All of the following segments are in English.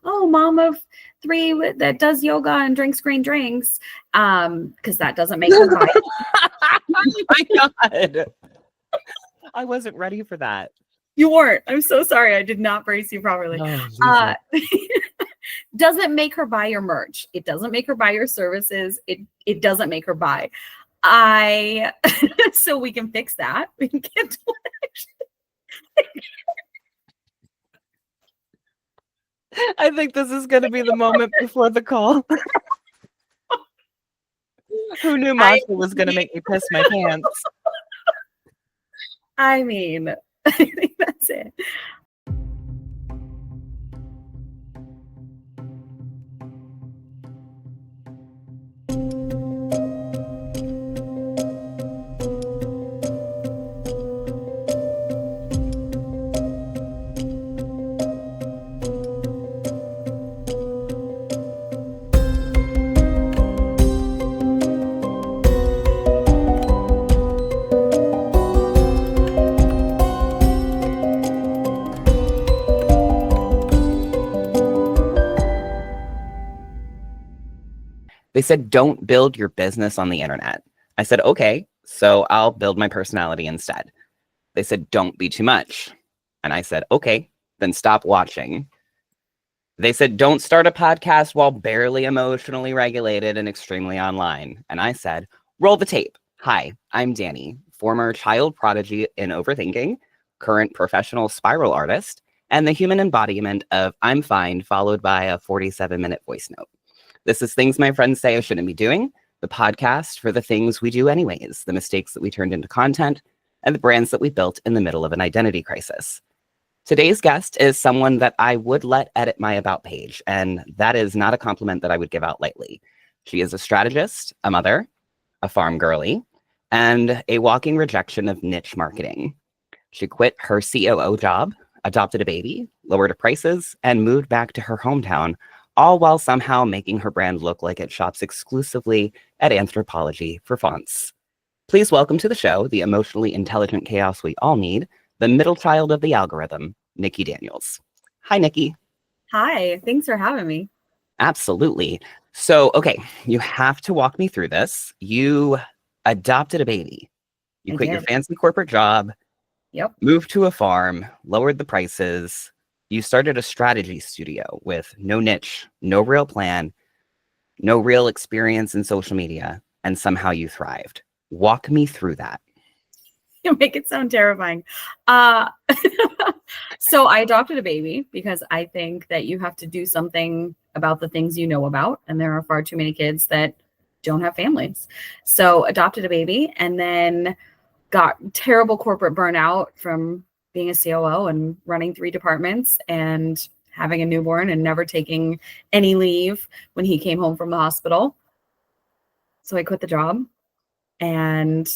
oh, mom of three that does yoga and drinks green drinks, because that doesn't make her bi. Oh my God. I wasn't ready for that. You weren't. I'm so sorry. I did not brace you properly. Oh, Doesn't make her buy your merch. It doesn't make her buy your services. It doesn't make her buy. So we can fix that. We can get to it. I think this is going to be the moment before the call. Who knew Masha was going to make me piss my pants? I mean, I think that's it. They said, don't build your business on the internet. I said, okay, so I'll build my personality instead. They said, don't be too much. And I said, okay, then stop watching. They said, don't start a podcast while barely emotionally regulated and extremely online. And I said, roll the tape. Hi, I'm Dani, former child prodigy in overthinking, current professional spiral artist, and the human embodiment of I'm fine, followed by a 47-minute voice note. This is Things My Friends Say I Shouldn't Be Doing, the podcast for the things we do anyways, the mistakes that we turned into content, and the brands that we built in the middle of an identity crisis. Today's guest is someone that I would let edit my about page, and that is not a compliment that I would give out lightly. She is a strategist, a mother, a farm girly, and a walking rejection of niche marketing. She quit her COO job, adopted a baby, lowered her prices, and moved back to her hometown, all while somehow making her brand look like it shops exclusively at Anthropologie for fonts. Please welcome to the show the emotionally intelligent chaos we all need, the middle child of the algorithm, Nikki Daniels. Hi, Nikki. Hi, thanks for having me. Absolutely. So, okay, you have to walk me through this. You adopted a baby. You quit your fancy corporate job. Yep. Moved to a farm, lowered the prices. You started a strategy studio with no niche, no real plan, no real experience in social media, and somehow you thrived. Walk me through that. You make it sound terrifying. So I adopted a baby because I think that you have to do something about the things you know about. And there are far too many kids that don't have families. So adopted a baby and then got terrible corporate burnout from being a COO and running 3 departments and having a newborn and never taking any leave when he came home from the hospital. So I quit the job and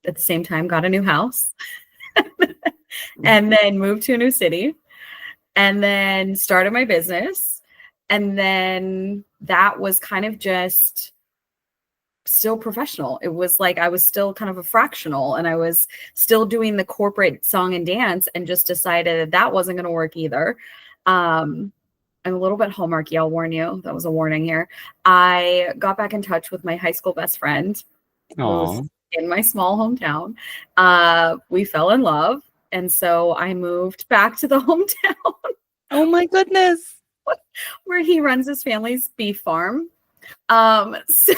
at the same time got a new house and then moved to a new city and then started my business. And then that was kind of just still professional. It was like I was still kind of a fractional and I was still doing the corporate song and dance and just decided that wasn't going to work either. I'm a little bit hallmarky, I'll warn you. That was a warning here. I got back in touch with my high school best friend who's in my small hometown. We fell in love. And so I moved back to the hometown. Oh my goodness. Where he runs his family's beef farm. So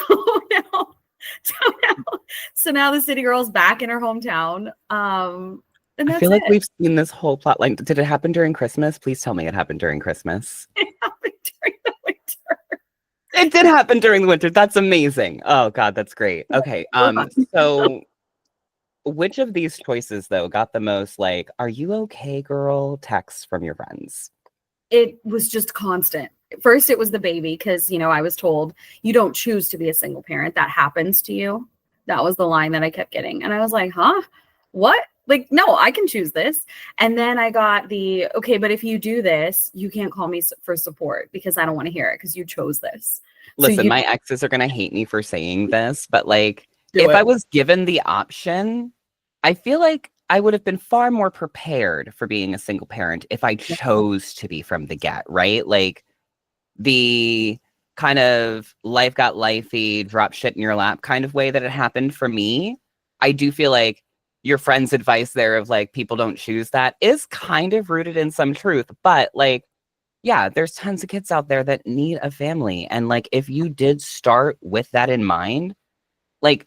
now the city girl's back in her hometown. And I feel like we've seen this whole plot line. Did it happen during Christmas? Please tell me it happened during Christmas. It happened during the winter. It did happen during the winter. That's amazing. Oh God, that's great. Okay. So which of these choices though got the most like, are you okay, girl, texts from your friends? It was just constant. First, it was the baby because, you know, I was told you don't choose to be a single parent. That happens to you. That was the line that I kept getting. And I was like, huh? What? Like, no, I can choose this. And then I got the, okay, but if you do this, you can't call me for support because I don't want to hear it because you chose this. Listen, my exes are going to hate me for saying this, but like, if I was given the option, I feel like I would have been far more prepared for being a single parent if I chose to be from the get, right? Like the kind of life got lifey, drop shit in your lap kind of way that it happened for me. I do feel like your friend's advice there of like people don't choose that is kind of rooted in some truth, but like yeah, there's tons of kids out there that need a family. And like if you did start with that in mind, like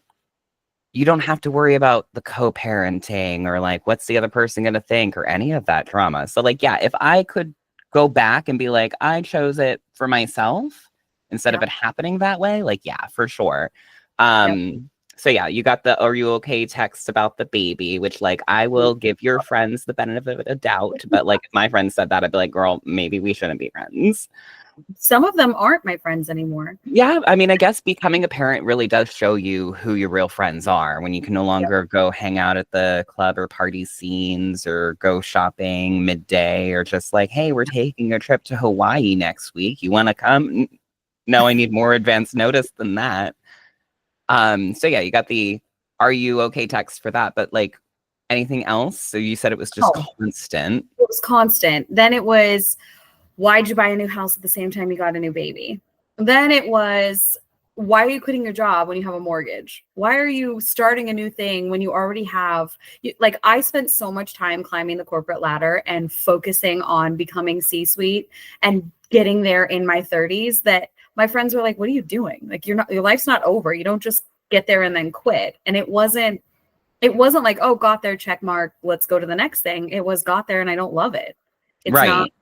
you don't have to worry about the co-parenting or like what's the other person going to think or any of that drama. So like yeah, if I could go back and be like I chose it for myself instead of Yeah. it happening that way, like yeah, for sure. Yep. So yeah, you got the "Are you okay?" text about the baby, which like I will give your friends the benefit of a doubt, but like if my friend said that, I'd be like, girl, maybe we shouldn't be friends. Some of them aren't my friends anymore. Yeah, I mean, I guess becoming a parent really does show you who your real friends are when you can no Yep. longer go hang out at the club or party scenes or go shopping midday or just like, hey, we're taking a trip to Hawaii next week. You want to come? No, I need more advance notice than that. So yeah, you got the "Are you okay?" text for that, but like anything else? So you said it was just Oh, constant. it was constant. Then it was, why'd you buy a new house at the same time you got a new baby? Then it was, why are you quitting your job when you have a mortgage? Why are you starting a new thing when you already have, like, I spent so much time climbing the corporate ladder and focusing on becoming C-suite and getting there in my 30s that my friends were like, what are you doing? Like, your life's not over. You don't just get there and then quit. And it wasn't like, oh, got there, check mark, let's go to the next thing. It was, got there and I don't love it. It's not Right.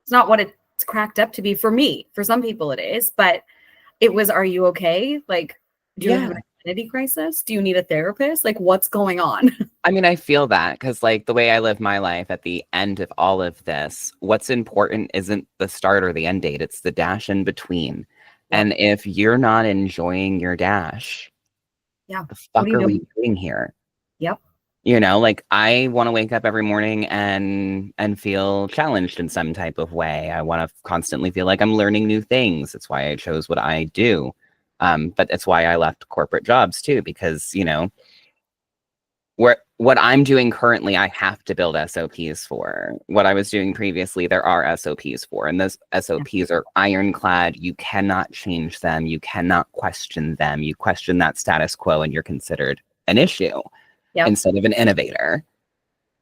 it's not what it's cracked up to be for me. For some people it is, but it was, are you okay? Like, do you have Yeah. an identity crisis? Do you need a therapist? Like, what's going on? I mean, I feel that because, like, the way I live my life at the end of all of this, what's important isn't the start or the end date, it's the dash in between. Yep. And if you're not enjoying your dash, Yeah. the What are fuck you are we doing? doing here? Yep. You know, like I want to wake up every morning and feel challenged in some type of way. I want to constantly feel like I'm learning new things. It's why I chose what I do. But it's why I left corporate jobs too, because you know, what I'm doing currently, I have to build SOPs for. What I was doing previously, there are SOPs for, and those Yeah. SOPs are ironclad. You cannot change them. You cannot question them. You question that status quo, and you're considered an issue Yep. instead of an innovator.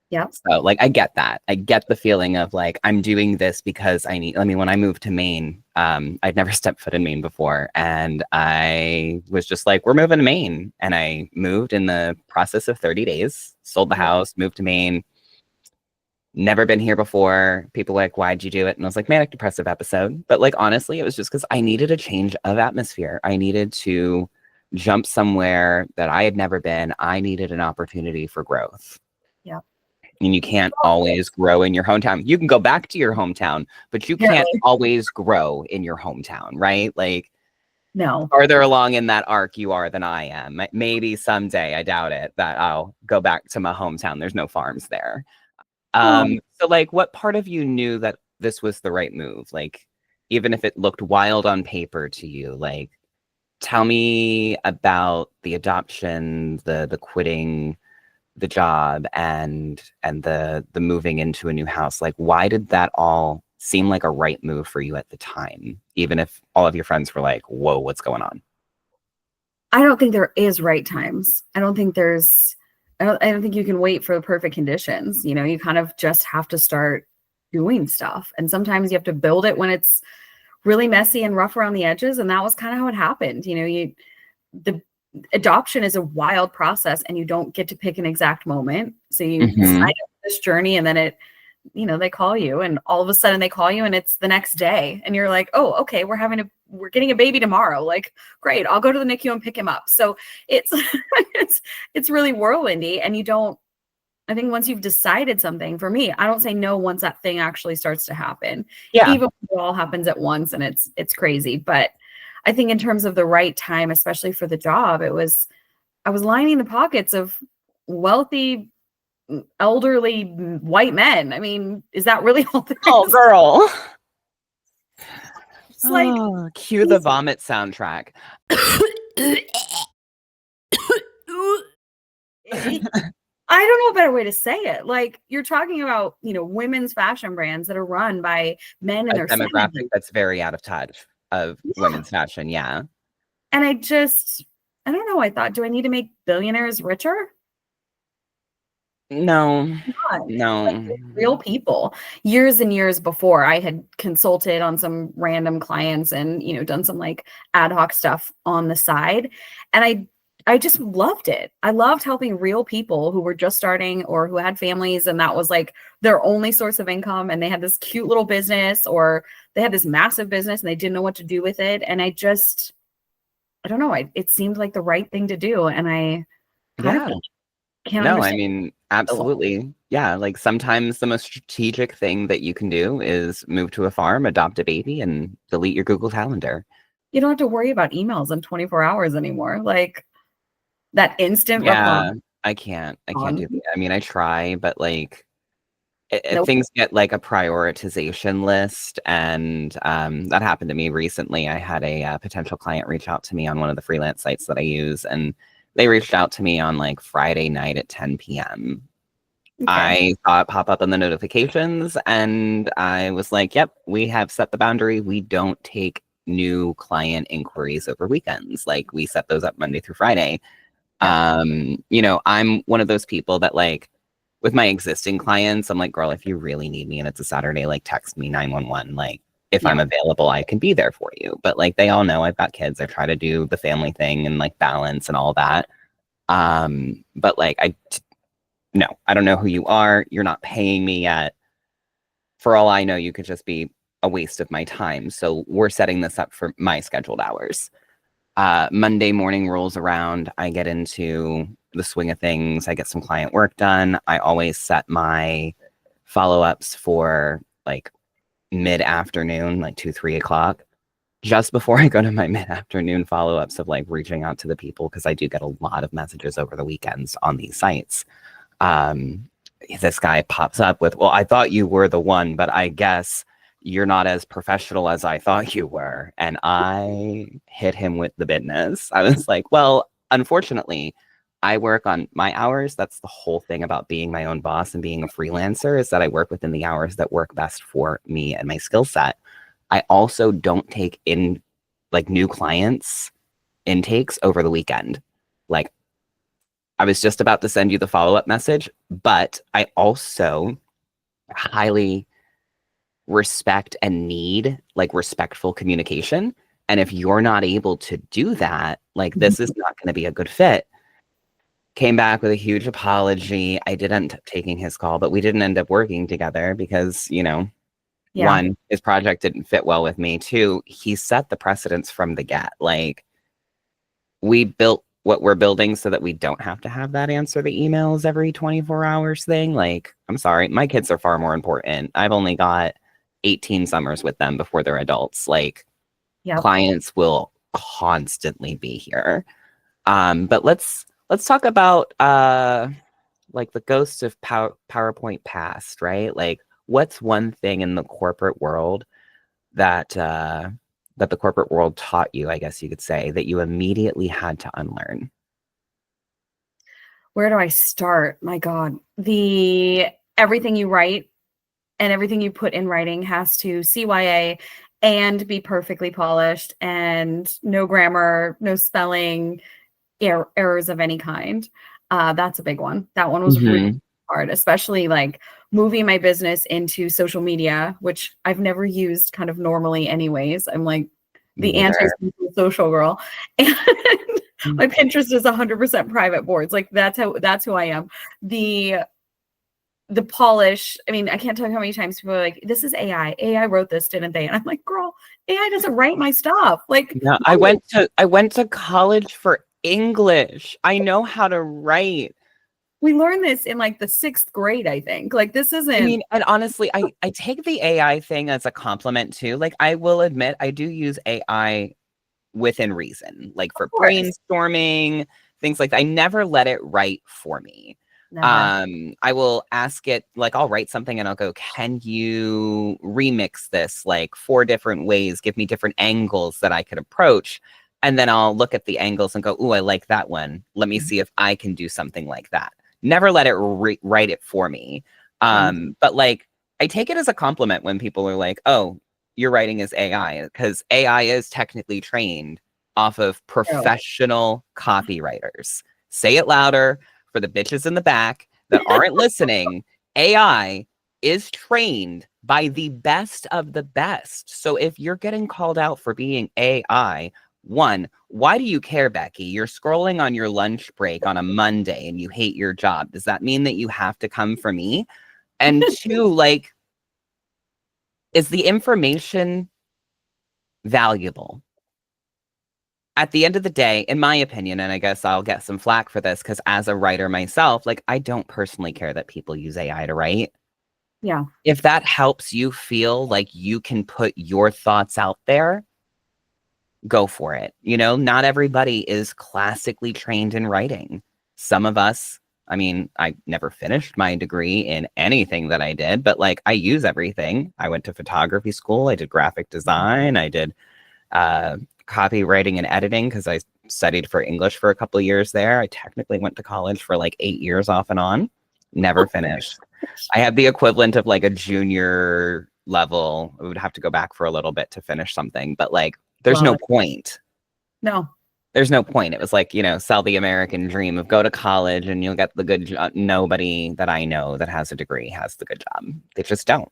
Yep. So, like, I get that. I get the feeling of like I'm doing this because I need. I mean, when I moved to Maine, I'd never stepped foot in Maine before, and I was just like, "We're moving to Maine," and I moved in the process of 30 days. Sold the Yep. house, moved to Maine. Never been here before. People were like, "Why'd you do it?" And I was like, "Manic depressive episode." But like, honestly, it was just because I needed a change of atmosphere. I needed to jump somewhere that I had never been. I needed an opportunity for growth. Yep. And you can't always grow in your hometown. You can go back to your hometown, but you can't Apparently. always grow in your hometown, right? Like No. farther along in that arc you are than I am. Maybe someday, I doubt it, that I'll go back to my hometown. There's no farms there. Oh, So like what part of you knew that this was the right move? Like even if it looked wild on paper to you, like tell me about the adoption, the quitting the job and the moving into a new house. Like why did that all seem like a right move for you at the time, even if all of your friends were like, whoa, what's going on? I don't think there is right times. I don't think you can wait for the perfect conditions. You kind of just have to start doing stuff. And sometimes you have to build it when it's really messy and rough around the edges. And that was kind of how it happened. The adoption is a wild process and you don't get to pick an exact moment. So you sign Hmm. up for this journey and then they call you and all of a sudden they call you and it's the next day and you're like, oh, okay, we're getting a baby tomorrow. Like, great, I'll go to the NICU and pick him up. So it's, it's really whirlwindy. And I think once you've decided something, for me, I don't say no once that thing actually starts to happen, Yeah. even if it all happens at once and it's crazy. But I think in terms of the right time, especially for the job, I was lining the pockets of wealthy, elderly white men. I mean, is that really all there Oh, is? girl. It's like Oh, cue the these vomit soundtrack. I don't know a better way to say it. Like you're talking about, women's fashion brands that are run by men in A their demographic 70s. that's very out of touch of Yeah. women's fashion. Yeah. And I don't know. I thought, do I need to make billionaires richer? No, Not. Like no. they're real people. Years and years before, I had consulted on some random clients and done some like ad hoc stuff on the side, and I just loved it. I loved helping real people who were just starting or who had families, and that was like their only source of income. And they had this cute little business, or they had this massive business, and they didn't know what to do with it. And I don't know. It seemed like the right thing to do, and I kind of Yeah. can't No, I understand. mean, absolutely. Yeah. Like sometimes the most strategic thing that you can do is move to a farm, adopt a baby, and delete your Google Calendar. You don't have to worry about emails in 24 hours anymore. Like that instant reply. Yeah. I can't do that. I mean, I try, but like Nope. things get like a prioritization list. And that happened to me recently. I had a potential client reach out to me on one of the freelance sites that I use. And they reached out to me on like Friday night at 10 p.m. Okay. I saw it pop up on the notifications and I was like, yep, we have set the boundary. We don't take new client inquiries over weekends. Like we set those up Monday through Friday. Yep. I'm one of those people that like with my existing clients, I'm like, girl, if you really need me and it's a Saturday, like text me 911. Like if I'm Yeah. available, I can be there for you. But like they all know I've got kids. I try to do the family thing and like balance and all that. But like no, I don't know who you are. You're not paying me yet. For all I know, you could just be a waste of my time. So we're setting this up for my scheduled hours. Monday morning rolls around. I get into the swing of things. I get some client work done. I always set my follow-ups for like mid-afternoon, like 2, 3 o'clock, just before I go to my mid-afternoon follow-ups of like reaching out to the people because I do get a lot of messages over the weekends on these sites. um, this guy pops up with, well, I thought you were the one, but I guess you're not as professional as I thought you were. And I hit him with the business. I was like, well, unfortunately, I work on my hours. That's the whole thing about being my own boss and being a freelancer is that I work within the hours that work best for me and my skill set. I also don't take in like new clients intakes over the weekend. Like I was just about to send you the follow-up message, but I also highly respect and need like respectful communication. And if you're not able to do that, like this is not going to be a good fit. Came back with a huge apology. I did end up taking his call, but we didn't end up working together because, Yeah. one, his project didn't fit well with me. Two, he set the precedence from the get. Like we built what we're building so that we don't have to have that answer the emails every 24 hours thing. Like, I'm sorry, my kids are far more important. I've only got 18 summers with them before they're adults. Like, Yep. clients will constantly be here. But let's talk about like the ghosts of PowerPoint past, right? Like, what's one thing in the corporate world that that the corporate world taught you, I guess you could say, that you immediately had to unlearn? Where do I start? My God. The everything you write and everything you put in writing has to CYA and be perfectly polished and no grammar, no spelling, errors of any kind. That's a big one. That one was really Mm-hmm. hard, especially like moving my business into social media, which I've never used kind of normally anyways. I'm like Me the neither. anti-social girl. And my Pinterest is 100% private boards. Like that's who I am. The polish, I mean, I can't tell you how many times people are like, this is AI. AI wrote this, didn't they? And I'm like, girl, AI doesn't write my stuff. Like, Yeah, no. I went to college for English. I know how to write. We learned this in like the 6th grade, I think. Like, this I isn't, mean, and honestly, I take the AI thing as a compliment too. Like, I will admit, I do use AI within reason, like of for course, brainstorming, things like that. I never let it write for me. never. I will ask it, like, I'll write something and I'll go, can you remix this like 4 different ways? Give me different angles that I could approach. And then I'll look at the angles and go, ooh, I like that one. Let me see if I can do something like that. Never let it write it for me. Yeah. But like, I take it as a compliment when people are like, oh, your writing is AI, because AI is technically trained off of True. professional copywriters. Say it louder for the bitches in the back that aren't listening. AI is trained by the best of the best. So if you're getting called out for being AI, one, why do you care, Becky? You're scrolling on your lunch break on a Monday and you hate your job. Does that mean that you have to come for me? And two, like, is the information valuable? At the end of the day, in my opinion, and I guess I'll get some flack for this because as a writer myself, like, I don't personally care that people use AI to write. Yeah. If that helps you feel like you can put your thoughts out there, go for it. You know, not everybody is classically trained in writing. Some of us, I mean, I never finished my degree in anything that I did, but like, I use everything. I went to photography school, I did graphic design, I did copywriting and editing because I studied for English for a couple of years there. I technically went to college for like 8 years off and on, never finished. I had the equivalent of like a junior level. I would have to go back for a little bit to finish something, but like, there's Love no it. point. No. There's no point. It was like, you know, sell the American dream of go to college and you'll get the good job. Nobody that I know that has a degree has the good job. They just don't.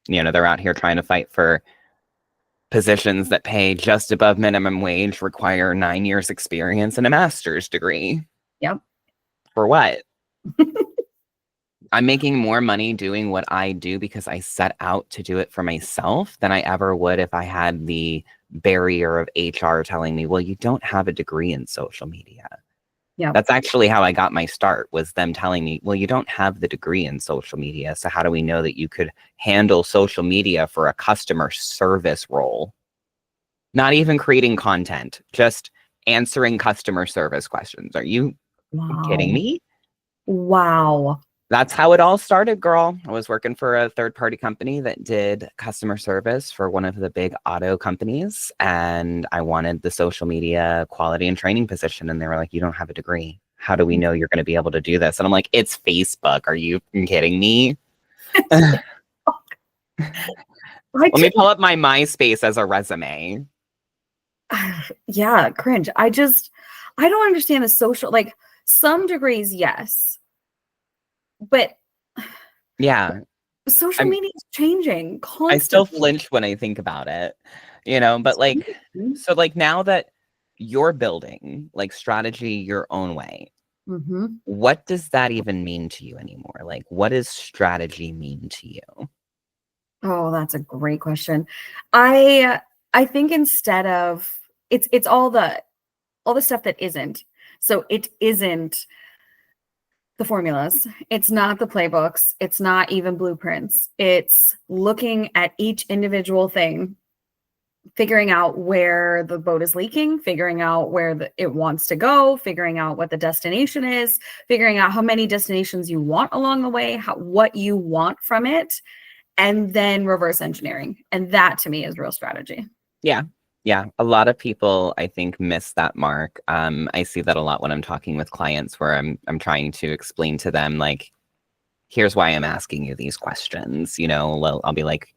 You know, they're out here trying to fight for positions that pay just above minimum wage, require 9 years experience and a master's degree. Yep. For what? I'm making more money doing what I do because I set out to do it for myself than I ever would if I had the barrier of HR telling me, well, you don't have a degree in social media. Yeah. That's actually how I got my start, was them telling me, well, you don't have the degree in social media. So how do we know that you could handle social media for a customer service role? Not even creating content, just answering customer service questions. Are you kidding Wow. me? Wow. That's how it all started, girl. I was working for a third-party company that did customer service for one of the big auto companies, and I wanted the social media quality and training position, and they were like, you don't have a degree. How do we know you're going to be able to do this? And I'm like, it's Facebook. Are you kidding me? Let me pull up my MySpace as a resume. Yeah, cringe. I don't understand the social, like, some degrees, yes. But Yeah. social media is changing constantly. I still flinch when I think about it, you know, but like, so like now that you're building like strategy your own way, what does that even mean to you anymore? Like, what does strategy mean to you? Oh, that's a great question. I think instead of it's all the stuff that isn't. So it isn't the formulas. It's not the playbooks. It's not even blueprints. It's looking at each individual thing, figuring out where the boat is leaking, figuring out where it wants to go, figuring out what the destination is, figuring out how many destinations you want along the way, what you want from it, and then reverse engineering. And that to me is real strategy. Yeah. Yeah. A lot of people, I think, miss that mark. I see that a lot when I'm talking with clients where I'm trying to explain to them, like, here's why I'm asking you these questions. You know, I'll be like,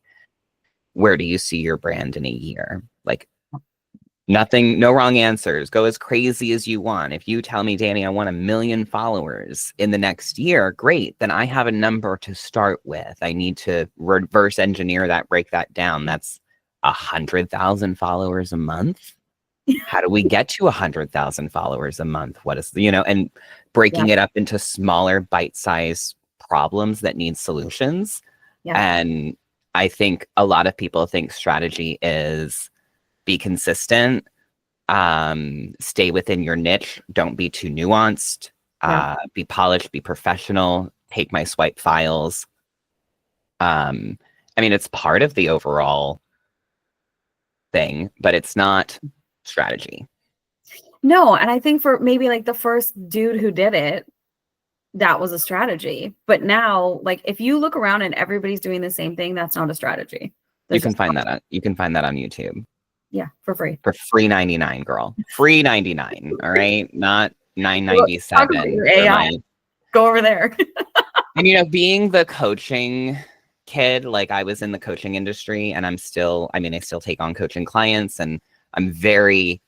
where do you see your brand in a year? Like, nothing, no wrong answers. Go as crazy as you want. If you tell me, Dani, I want 1 million followers in the next year, great. Then I have a number to start with. I need to reverse engineer that, break that down. That's 100,000 followers a month. How do we get to 100,000 followers a month? What is, you know, and breaking it up into smaller bite-sized problems that need solutions. And I think a lot of people think strategy is be consistent, stay within your niche, don't be too nuanced, be polished, be professional, take my swipe files. I mean, it's part of the overall thing, but it's not strategy. No, and I think for maybe like the first dude who did it, that was a strategy. But now, like, if you look around and everybody's doing the same thing, that's not a strategy. You can find that on YouTube. Yeah, for free. For free 99, girl. Free 99. All right. Not 9.97 for my Go over there. And, being the coaching kid, like I was in the coaching industry and I still take on coaching clients, and I'm very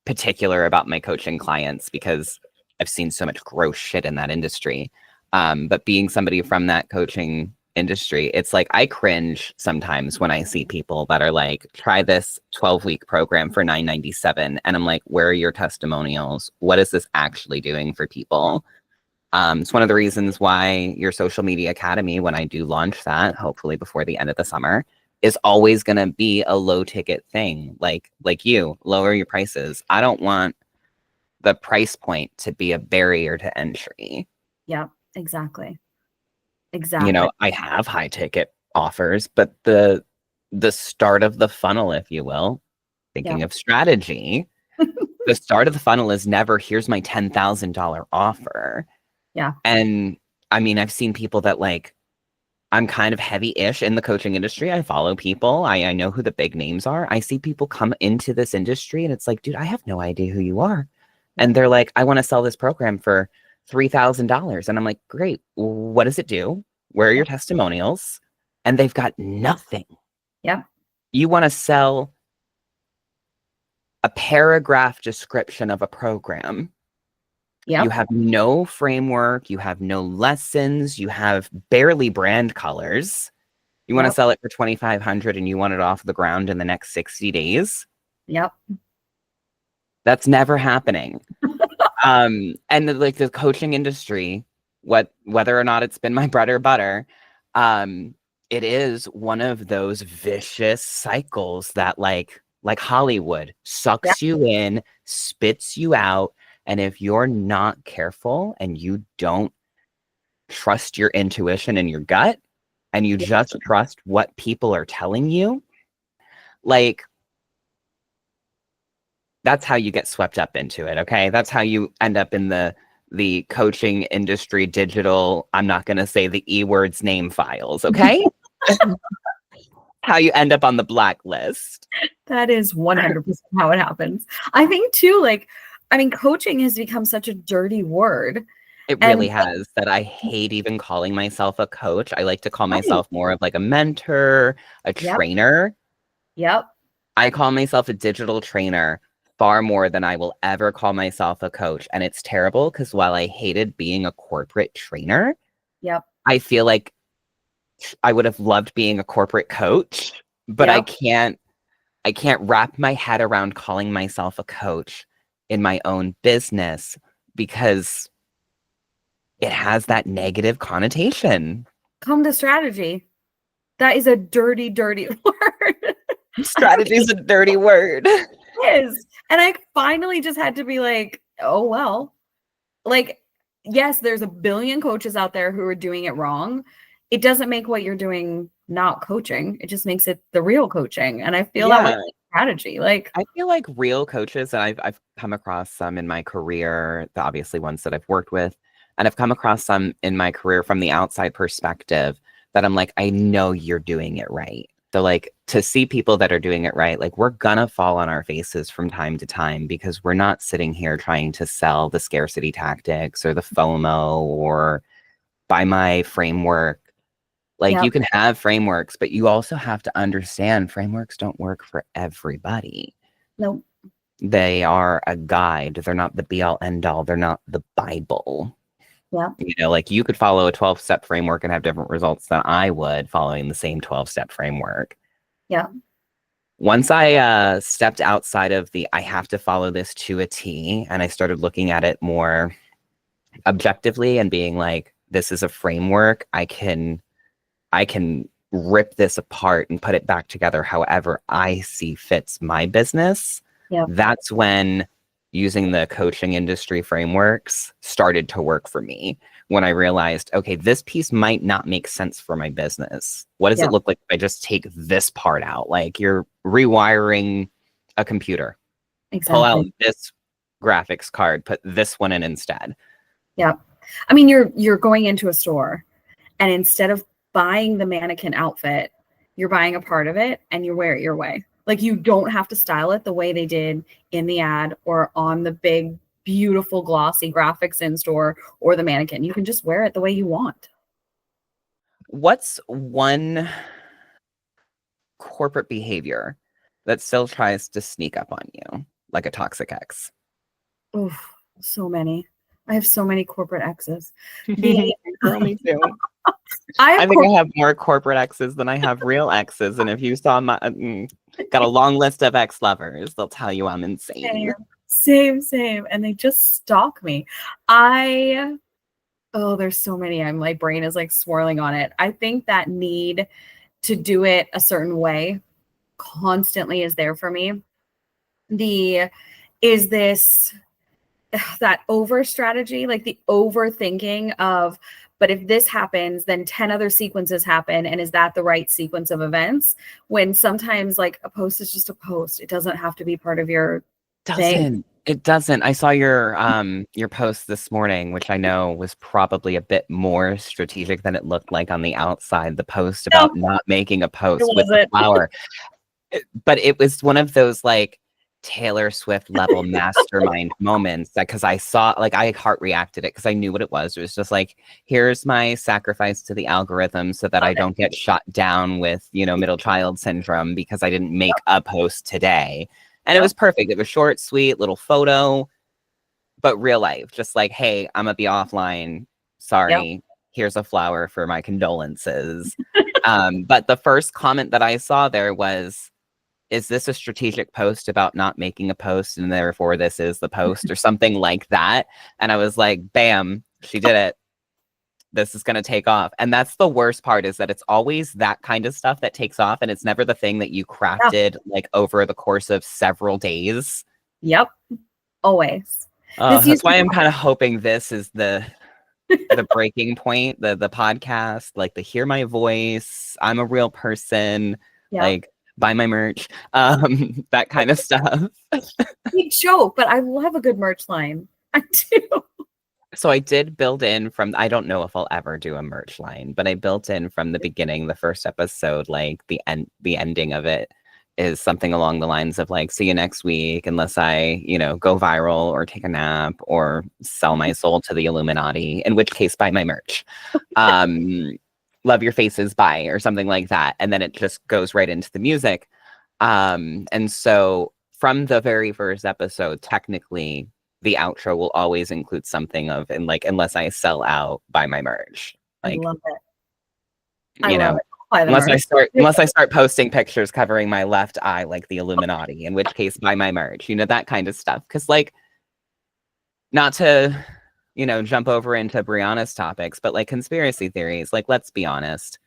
particular about my coaching clients because I've seen so much gross shit in that industry. But being somebody from that coaching industry, it's like I cringe sometimes when I see people that are like, try this 12-week program for $9.97. And I'm like, where are your testimonials? What is this actually doing for people? It's one of the reasons why your social media academy, when I do launch that, hopefully before the end of the summer, is always going to be a low ticket thing. Like you lower your prices. I don't want the price point to be a barrier to entry. Yeah, exactly. Exactly. I have high ticket offers, but the start of the funnel, if you will, thinking of strategy, the start of the funnel is never, here's my $10,000 offer. Yeah. And I've seen people that like, I'm kind of heavy-ish in the coaching industry. I follow people. I know who the big names are. I see people come into this industry and it's like, dude, I have no idea who you are. And they're like, I want to sell this program for $3,000. And I'm like, great. What does it do? Where are your testimonials? And they've got nothing. Yeah. You want to sell a paragraph description of a program. Yeah. You have no framework. You have no lessons. You have barely brand colors. You want to sell it for $2,500 and you want it off the ground in the next 60 days. Yep. That's never happening. And like the coaching industry, whether or not it's been my bread or butter, it is one of those vicious cycles that like Hollywood sucks you in, spits you out. And if you're not careful and you don't trust your intuition and your gut, and you just trust what people are telling you, like, that's how you get swept up into it. Okay. That's how you end up in the coaching industry, digital, I'm not going to say the E words, name files. Okay. How you end up on the blacklist. That is 100% how it happens. I think too, coaching has become such a dirty word. It really has, that I hate even calling myself a coach. I like to call myself more of like a mentor, a trainer. Yep. I call myself a digital trainer far more than I will ever call myself a coach. And it's terrible because while I hated being a corporate trainer, I feel like I would have loved being a corporate coach, but I can't wrap my head around calling myself a coach in my own business because it has that negative connotation. Come to strategy. That is a dirty, dirty word. Strategy is a dirty word. It is. And I finally just had to be like, oh, well, like, yes, there's a billion coaches out there who are doing it wrong. It doesn't make what you're doing not coaching. It just makes it the real coaching. And I feel that with strategy. Like, I feel like real coaches, and I've come across some in my career, the obviously ones that I've worked with, and I've come across some in my career from the outside perspective that I'm like, I know you're doing it right. So like, to see people that are doing it right, like, we're gonna fall on our faces from time to time because we're not sitting here trying to sell the scarcity tactics or the FOMO or buy my framework. Like, you can have frameworks, but you also have to understand frameworks don't work for everybody. No. They are a guide. They're not the be all end all. They're not the Bible. Yeah. Like, you could follow a 12-step framework and have different results than I would following the same 12-step framework. Yeah. Once I stepped outside of I have to follow this to a T, and I started looking at it more objectively and being like, this is a framework. I can rip this apart and put it back together however I see fits my business. Yeah. That's when using the coaching industry frameworks started to work for me, when I realized, okay, this piece might not make sense for my business. What does it look like if I just take this part out? Like, you're rewiring a computer. Exactly. Pull out this graphics card, put this one in instead. Yeah. I mean, you're going into a store, and instead of buying the mannequin outfit, you're buying a part of it and you wear it your way. Like, you don't have to style it the way they did in the ad or on the big beautiful glossy graphics in store or the mannequin. You can just wear it the way you want. What's one corporate behavior that still tries to sneak up on you, like a toxic ex? Oh, so many. I have so many corporate exes. The Girl, me too. I I have think I have more corporate exes than I have real exes. And if you saw my, got a long list of ex lovers, they'll tell you I'm insane. same. And they just stalk me. Oh, there's so many. My brain is like swirling on it. I think that need to do it a certain way constantly is there for me. Is this that over strategy, like the overthinking of, but if this happens, then 10 other sequences happen. And is that the right sequence of events? When sometimes like a post is just a post. It doesn't have to be part of your thing. It doesn't. I saw your post this morning, which I know was probably a bit more strategic than it looked like on the outside. The post about No, not making a it post with the wasn't. flower. But it was one of those like Taylor Swift level mastermind moments that because I saw like I heart reacted it because I knew what it was. It was just like, here's my sacrifice to the algorithm so that I don't get shot down with, middle child syndrome because I didn't make a post today. And it was perfect. It was short, sweet, little photo, but real life. Just like, hey, I'm gonna be offline. Sorry. Yep. Here's a flower for my condolences. But the first comment that I saw there was, is this a strategic post about not making a post and therefore this is the post or something like that? And I was like, bam, she did it. This is going to take off. And that's the worst part, is that it's always that kind of stuff that takes off. And it's never the thing that you crafted like over the course of several days. Yep. Always. That's why I'm kind of hoping this is the breaking point, the podcast, like the hear my voice, I'm a real person, like buy my merch, that kind of stuff. Big joke, but I love a good merch line. I do. So I did build in from, I don't know if I'll ever do a merch line, but I built in from the beginning, the first episode, like the ending of it is something along the lines of like, see you next week, unless I, go viral or take a nap or sell my soul to the Illuminati, in which case buy my merch. Love your faces, bye, or something like that. And then it just goes right into the music. And so from the very first episode, technically, the outro will always include something of, and like, unless I sell out, buy my merch. Like, I love it. Unless I start posting pictures covering my left eye like the Illuminati, in which case buy my merch, that kind of stuff. Because like, not to, jump over into Brianna's topics, but like conspiracy theories, like, let's be honest.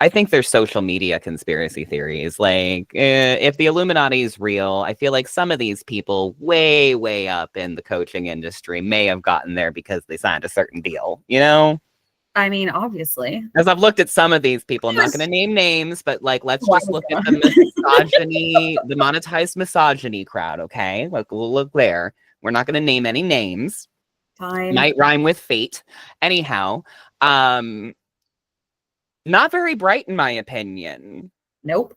I think there's social media conspiracy theories. Like, if the Illuminati is real, I feel like some of these people way, way up in the coaching industry may have gotten there because they signed a certain deal, I mean, obviously. As I've looked at some of these people, I'm not going to name names, but like, let's just look at the misogyny, the monetized misogyny crowd, okay? Like, we'll look there. We're not going to name any names. Fine. Might rhyme with fate. Anyhow, not very bright, in my opinion. Nope.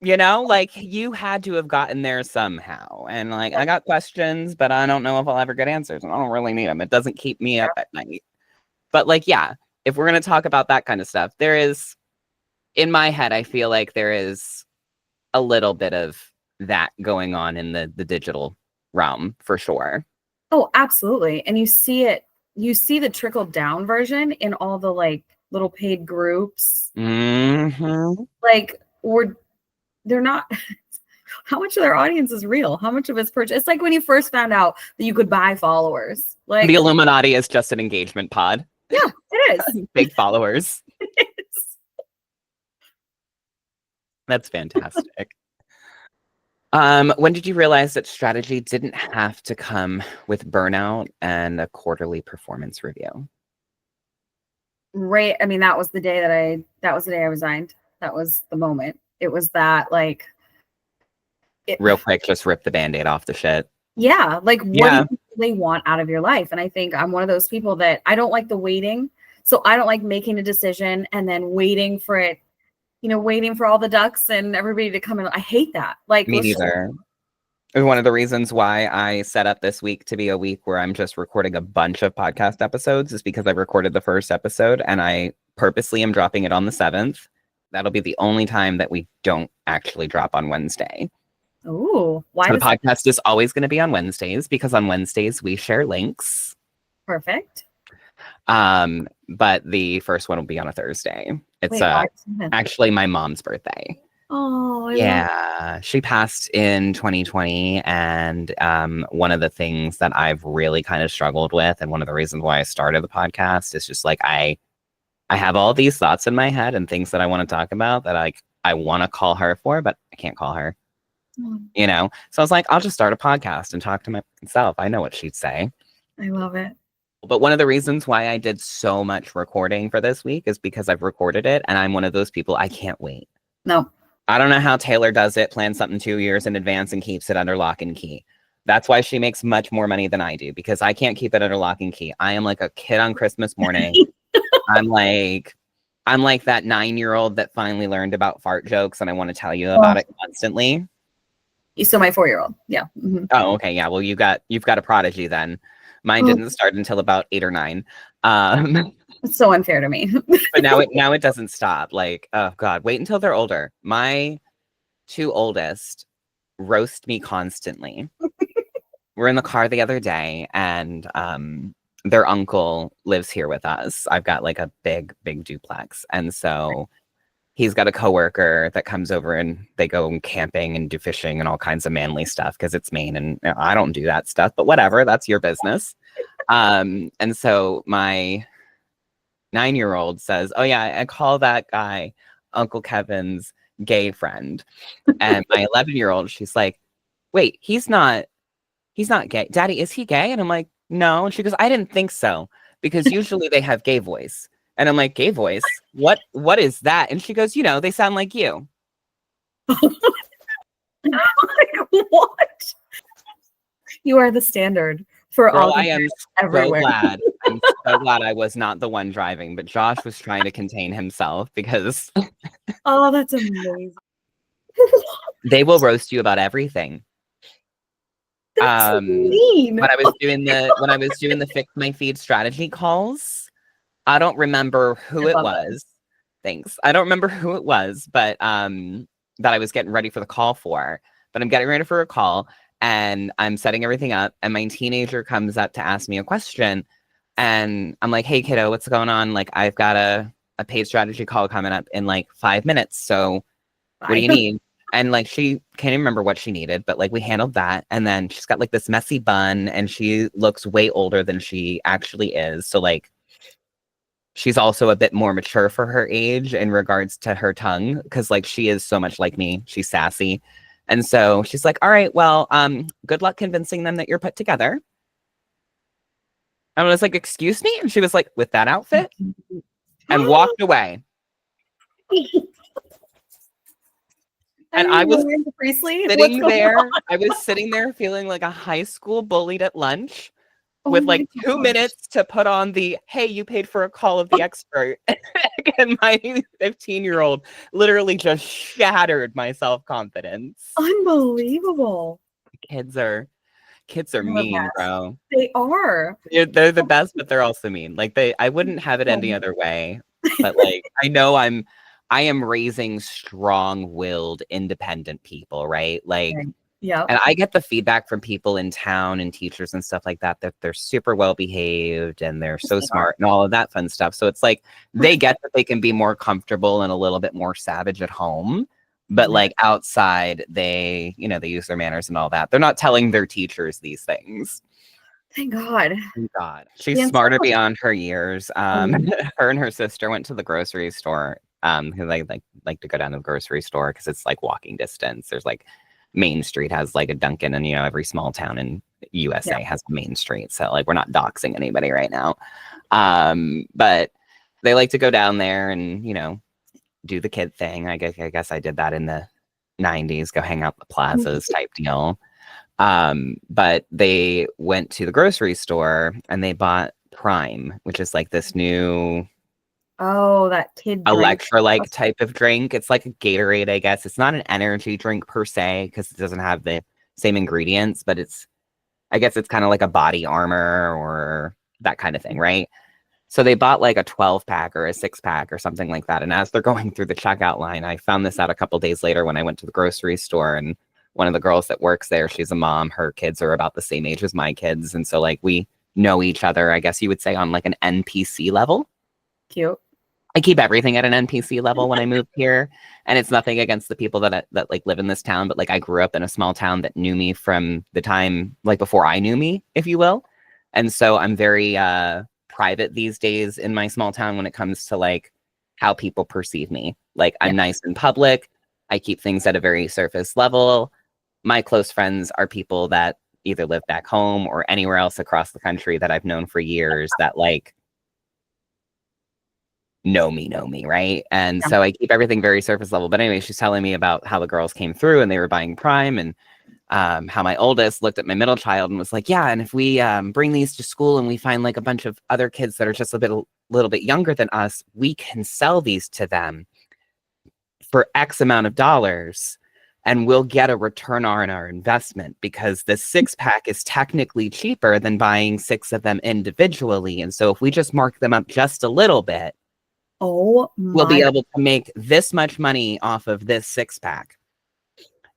Like, you had to have gotten there somehow. And like, I got questions, but I don't know if I'll ever get answers. And I don't really need them. It doesn't keep me up at night. But like, yeah, if we're going to talk about that kind of stuff, there is, in my head, I feel like there is a little bit of that going on in the digital realm for sure. Oh, absolutely. And you see the trickle down version in all the like little paid groups. Mm-hmm. Like, they're not, how much of their audience is real? How much of it's purchase? It's like when you first found out that you could buy followers. Like, the Illuminati is just an engagement pod. Yeah, it is. Big followers. It is. That's fantastic. When did you realize that strategy didn't have to come with burnout and a quarterly performance review? Right. I mean, that was the day I resigned. That was the moment. It was that, like, real quick, just rip the Band-Aid off the shit. Yeah. Like, what do they want out of your life? And I think I'm one of those people that I don't like the waiting. So I don't like making a decision and then waiting for it, waiting for all the ducks and everybody to come in. I hate that. Like, me neither. One of the reasons why I set up this week to be a week where I'm just recording a bunch of podcast episodes is because I recorded the first episode and I purposely am dropping it on the 7th. That'll be the only time that we don't actually drop on Wednesday. Ooh, why? So the podcast is always going to be on Wednesdays because on Wednesdays we share links. Perfect. But the first one will be on a Thursday. It's actually my mom's birthday. Oh, yeah, she passed in 2020, and one of the things that I've really kind of struggled with, and one of the reasons why I started the podcast is just like I have all these thoughts in my head and things that I want to talk about that I want to call her for, but I can't call her. You know, so I was like, I'll just start a podcast and talk to myself. I know what she'd say. I love it. But one of the reasons why I did so much recording for this week is because I've recorded it, and I'm one of those people, I can't wait. No. I don't know how Taylor does it, plans something 2 years in advance and keeps it under lock and key. That's why she makes much more money than I do, because I can't keep it under lock and key. I am like a kid on Christmas morning. I'm like that 9-year-old that finally learned about fart jokes, and I want to tell you about it constantly. So my 4-year-old. Yeah. Mm-hmm. Oh, okay. Yeah. Well, you've got a prodigy then. Mine didn't start until about 8 or 9. It's so unfair to me. But now it doesn't stop. Like, oh God, wait until they're older. My 2 oldest roast me constantly. We're in the car the other day, and their uncle lives here with us. I've got like a big duplex, and so he's got a coworker that comes over, and they go camping and do fishing and all kinds of manly stuff because it's Maine, and I don't do that stuff. But whatever, that's your business. And so my 9-year-old says, "Oh yeah, I call that guy Uncle Kevin's gay friend." And my 11-year-old, she's like, "Wait, he's not gay. Daddy, is he gay?" And I'm like, "No." And she goes, "I didn't think so, because usually they have gay voice." And I'm like, "Gay voice? What is that?" And she goes, "You know, they sound like you." Like, what? You are the standard for Girl, all. I am everywhere. so glad. I'm so glad I was not the one driving, but Josh was trying to contain himself because oh, that's amazing. They will roast you about everything. That's mean. When I was doing the fix my feed strategy calls, I don't remember who it was. Thanks. I don't remember who it was, but that I was getting ready for the call for. But I'm getting ready for a call, and I'm setting everything up, and my teenager comes up to ask me a question, and I'm like, "Hey kiddo, what's going on? Like, I've got a paid strategy call coming up in like 5 minutes. So what do you need?" And like, she can't even remember what she needed, but like, we handled that. And then she's got like this messy bun, and she looks way older than she actually is. So like, she's also a bit more mature for her age in regards to her tongue, because like, she is so much like me. She's sassy. And so she's like, "All right, well, good luck convincing them that you're put together." I was like, "Excuse me?" And she was like, "With that outfit?" And walked away. And I was sitting there. I was sitting there feeling like a high school bullied at lunch, with like 2 minutes to put on the, "Hey, you paid for a call of the expert." And my 15-year-old literally just shattered my self-confidence. Unbelievable. Kids are mean, bro. They are. They're the best, but they're also mean. Like, I wouldn't have it any other way. But like, I know I am raising strong-willed, independent people, right? Like, yeah. And I get the feedback from people in town and teachers and stuff like that they're super well behaved and they're so smart and all of that fun stuff. So it's like, they get that they can be more comfortable and a little bit more savage at home, but like outside, they use their manners and all that. They're not telling their teachers these things. Thank God. Thank God. She's smarter beyond her years. Her and her sister went to the grocery store. Who like to go down to the grocery store because it's like walking distance. There's like Main Street has like a Dunkin', and every small town in USA has a Main Street. So like, we're not doxing anybody right now. But they like to go down there and do the kid thing. I guess I did that in the 90s, go hang out at the plazas type deal. But they went to the grocery store and they bought Prime, which is like this new that kid electrolyte type of drink. It's like a Gatorade, I guess. It's not an energy drink per se, because it doesn't have the same ingredients, but I guess it's kind of like a body armor or that kind of thing, right? So they bought like a 12 pack or a 6 pack or something like that. And as they're going through the checkout line, I found this out a couple days later when I went to the grocery store, and one of the girls that works there, she's a mom. Her kids are about the same age as my kids. And so like we know each other, I guess you would say, on like an NPC level. Cute. I keep everything at an NPC level when I moved here. And it's nothing against the people that like live in this town, but like I grew up in a small town that knew me from the time like before I knew me, if you will. And so I'm very private these days in my small town when it comes to like how people perceive me. Like I'm nice in public. I keep things at a very surface level. My close friends are people that either live back home or anywhere else across the country that I've known for years that like know me, right? And so I keep everything very surface level. But anyway, she's telling me about how the girls came through and they were buying Prime, and how my oldest looked at my middle child and was like, yeah, and if we bring these to school and we find like a bunch of other kids that are just a little bit younger than us, we can sell these to them for X amount of dollars and we'll get a return on our investment, because the 6-pack is technically cheaper than buying 6 of them individually. And so if we just mark them up just a little bit, we'll be able to make this much money off of this 6-pack.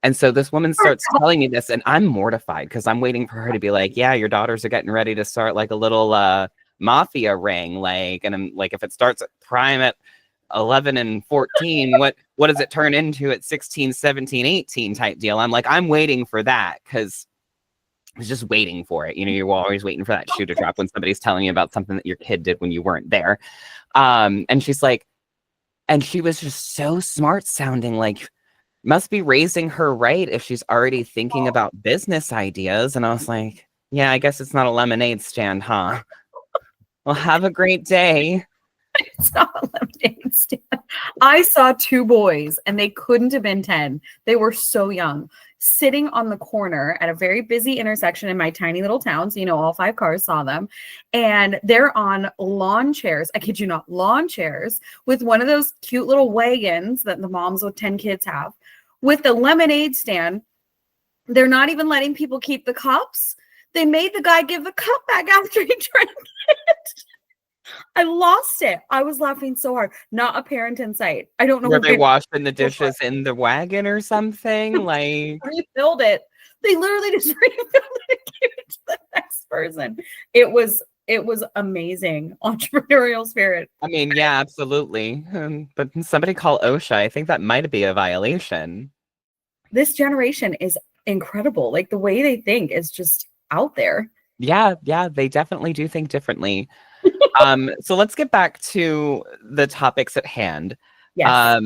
And so this woman starts telling me this, and I'm mortified because I'm waiting for her to be like, yeah, your daughters are getting ready to start like a little mafia ring. Like, and I'm like, if it starts at Prime at 11 and 14, what does it turn into at 16, 17, 18 type deal? I'm like, I'm waiting for that, because I was just waiting for it. You know, you're always waiting for that shoe to drop when somebody's telling you about something that your kid did when you weren't there. And she's like, and she was just so smart sounding, like, must be raising her right if she's already thinking about business ideas. And I was like, yeah, I guess it's not a lemonade stand, huh? Well, have a great day. It's not a lemonade stand. I saw 2 boys, and they couldn't have been 10. They were so young, sitting on the corner at a very busy intersection in my tiny little town. So, you know, all 5 cars saw them. And they're on lawn chairs. I kid you not, lawn chairs with one of those cute little wagons that the moms with 10 kids have, with the lemonade stand. They're not even letting people keep the cups. They made the guy give the cup back after he drank it. I lost it. I was laughing so hard. Not a parent in sight. I don't know. Were they washing the dishes in the wagon or something? Like, refilled it. They literally just refilled it and gave it to the next person. It was amazing entrepreneurial spirit. I mean, yeah, absolutely. But somebody call OSHA. I think that might be a violation. This generation is incredible. Like, the way they think is just out there. Yeah, they definitely do think differently. So let's get back to the topics at hand. Yes.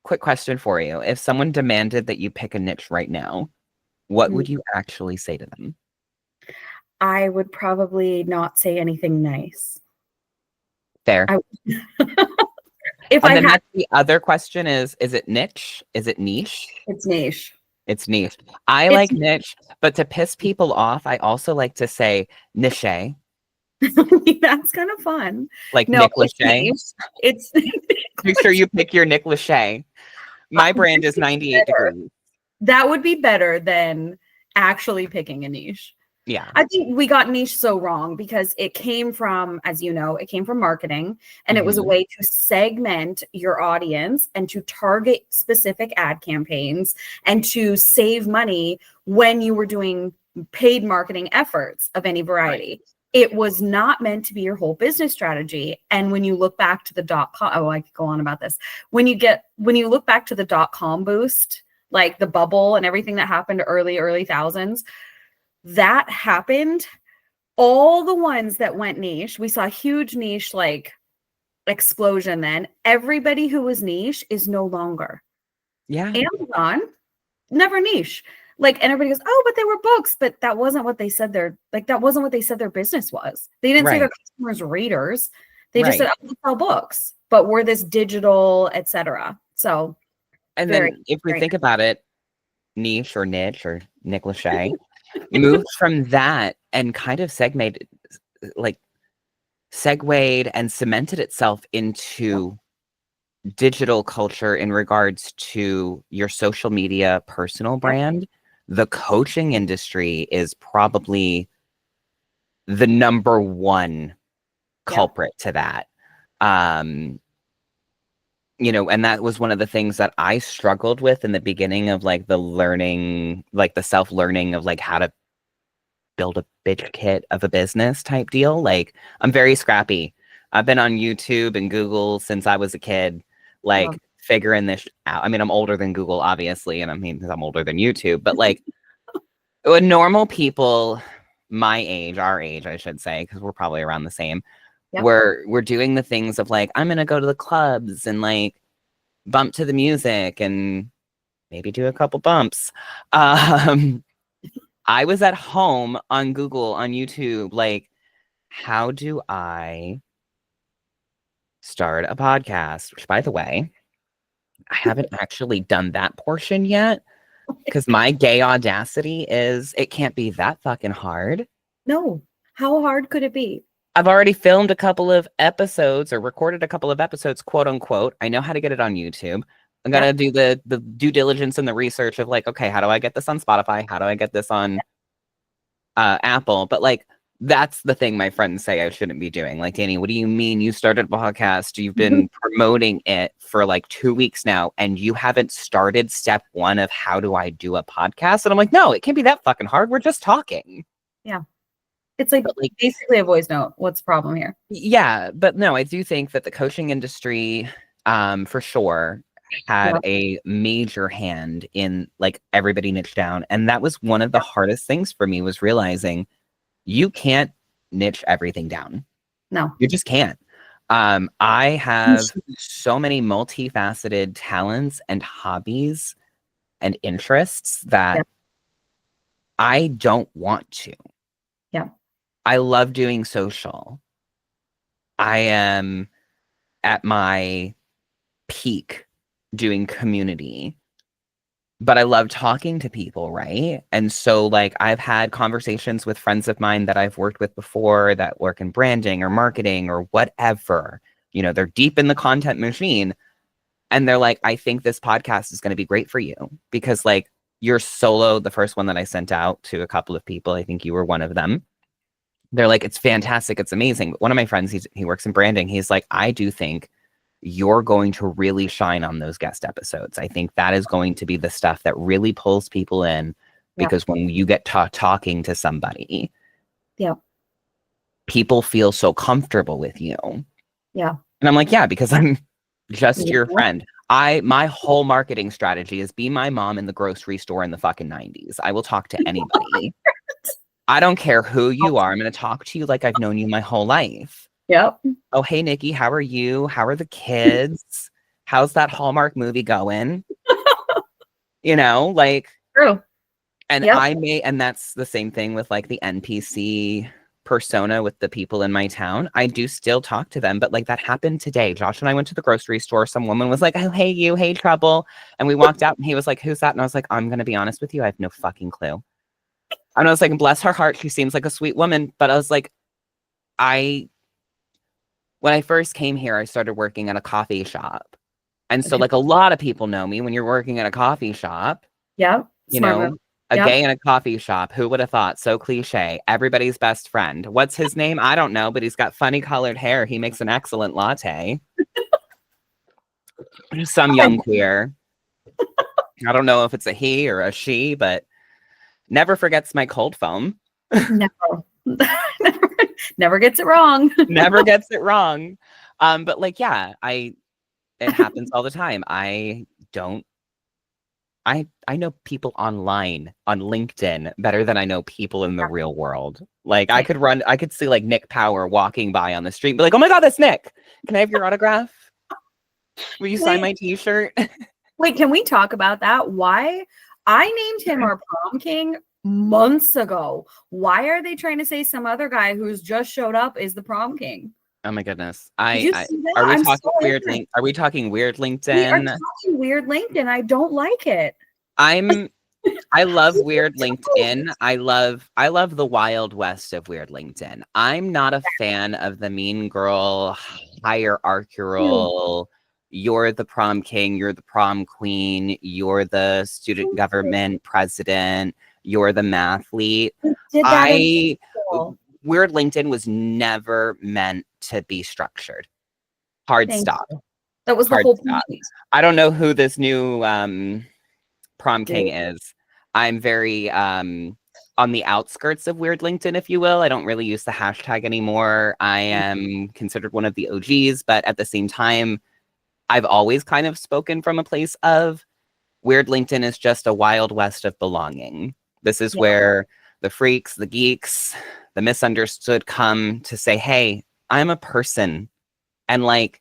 Quick question for you. If someone demanded that you pick a niche right now, what would you actually say to them? I would probably not say anything nice. Fair. If and then that's the other question is it niche? Is it niche? It's niche. It's niche. I like niche, but to piss people off, I also like to say niche. That's kind of fun. Like Nick Lachey. It's make sure you pick your Nick Lachey. My brand is 98 degrees. That would be better than actually picking a niche. Yeah. I think we got niche so wrong because it came from, as you know, it came from marketing, and it was a way to segment your audience and to target specific ad campaigns and to save money when you were doing paid marketing efforts of any variety. Right. It was not meant to be your whole business strategy. And when you look back to the .com, I could go on about this. When you look back to the .com boost, like the bubble and everything that happened early thousands, that happened. All the ones that went niche, we saw huge niche like explosion. Then everybody who was niche is no longer. Yeah. Amazon, never niche. Like, and everybody goes, oh, but they were books. But that wasn't what they said their business was. They didn't say their customers were readers. They just said, oh, we sell books, but we're this digital, etc. So, and then if we think about it, niche or Nick Lachey moved from that and kind of segued and cemented itself into digital culture in regards to your social media personal brand the coaching industry is probably the number one culprit to that. You know, and that was one of the things that I struggled with in the beginning of like the learning, like the self-learning of like how to build a bitch kit of a business type deal. Like, I'm very scrappy. I've been on YouTube and Google since I was a kid, like figuring this out. I mean, I'm older than Google, obviously, and I mean, I'm older than YouTube, but like when normal people my age, our age, I should say, because we're probably around the same, we're doing the things of like, I'm gonna go to the clubs and like bump to the music and maybe do a couple bumps. I was at home on Google, on YouTube, like, how do I start a podcast? Which, by the way, I haven't actually done that portion yet because my gay audacity is, it can't be that fucking hard. No. How hard could it be? I've already filmed a couple of episodes or recorded a couple of episodes, quote unquote. I know how to get it on YouTube. I'm gonna do the due diligence and the research of like, okay, how do I get this on Spotify? How do I get this on Apple? But like, that's the thing my friends say I shouldn't be doing. Like, Dani, what do you mean you started a podcast? You've been promoting it for like 2 weeks now, and you haven't started step one of how do I do a podcast? And I'm like, no, it can't be that fucking hard. We're just talking. Yeah. It's like basically a voice note. What's the problem here? Yeah, but no, I do think that the coaching industry, for sure, had a major hand in like everybody niche down. And that was one of the hardest things for me, was realizing you can't niche everything down. No. You just can't. I have so many multifaceted talents and hobbies and interests that I don't want to. Yeah. I love doing social. I am at my peak doing community, but I love talking to people, right? And so like I've had conversations with friends of mine that I've worked with before that work in branding or marketing or whatever. You know, they're deep in the content machine and they're like, I think this podcast is going to be great for you because like you're solo, the first one that I sent out to a couple of people, I think you were one of them. They're like, it's fantastic. It's amazing. But one of my friends, he works in branding. He's like, I do think you're going to really shine on those guest episodes. I think that is going to be the stuff that really pulls people in because when you get talking to somebody, people feel so comfortable with you. Yeah. And I'm like, yeah, because I'm just your friend. My whole marketing strategy is be my mom in the grocery store in the fucking 90s. I will talk to anybody. I don't care who you are. I'm going to talk to you like I've known you my whole life. Yep. Oh, hey, Nikki, how are you? How are the kids? How's that Hallmark movie going? You know, like. True. And and that's the same thing with like the NPC persona with the people in my town. I do still talk to them, but like that happened today. Josh and I went to the grocery store. Some woman was like, oh, hey, you, hey, trouble. And we walked out and he was like, who's that? And I was like, I'm going to be honest with you. I have no fucking clue. And I was like, bless her heart, she seems like a sweet woman. But I was like, when I first came here, I started working at a coffee shop. And so like a lot of people know me when you're working at a coffee shop. Yeah. You know, a gay in a coffee shop. Who would have thought? So cliche. Everybody's best friend. What's his name? I don't know, but he's got funny colored hair. He makes an excellent latte. Some young queer. I don't know if it's a he or a she, but never forgets my cold foam. No. Never gets it wrong. Never gets it wrong. But like, yeah, it happens all the time. I know people online on LinkedIn better than I know people in the real world. Like I could see like Nick Power walking by on the street and be like, oh my God, that's Nick. Can I have your autograph? Will you sign my t-shirt? Wait, can we talk about that? Why? I named him our prom king months ago. Why are they trying to say some other guy who's just showed up is the prom king? Oh my goodness. Are we talking weird link? Are we talking weird LinkedIn? We are talking weird LinkedIn. I don't like it. I love weird LinkedIn. I love the wild west of weird LinkedIn. I'm not a fan of the mean girl hierarchical you're the prom king, you're the prom queen, you're the student government president, you're the mathlete. Did that in school. Weird LinkedIn was never meant to be structured. Hard Thank stop. you. That was the Hard whole stop. point. I don't know who this new prom king is. I'm very on the outskirts of Weird LinkedIn, if you will. I don't really use the hashtag anymore. I am considered one of the OGs, but at the same time, I've always kind of spoken from a place of Weird LinkedIn is just a wild west of belonging. This is where the freaks, the geeks, the misunderstood come to say, hey, I'm a person. And like,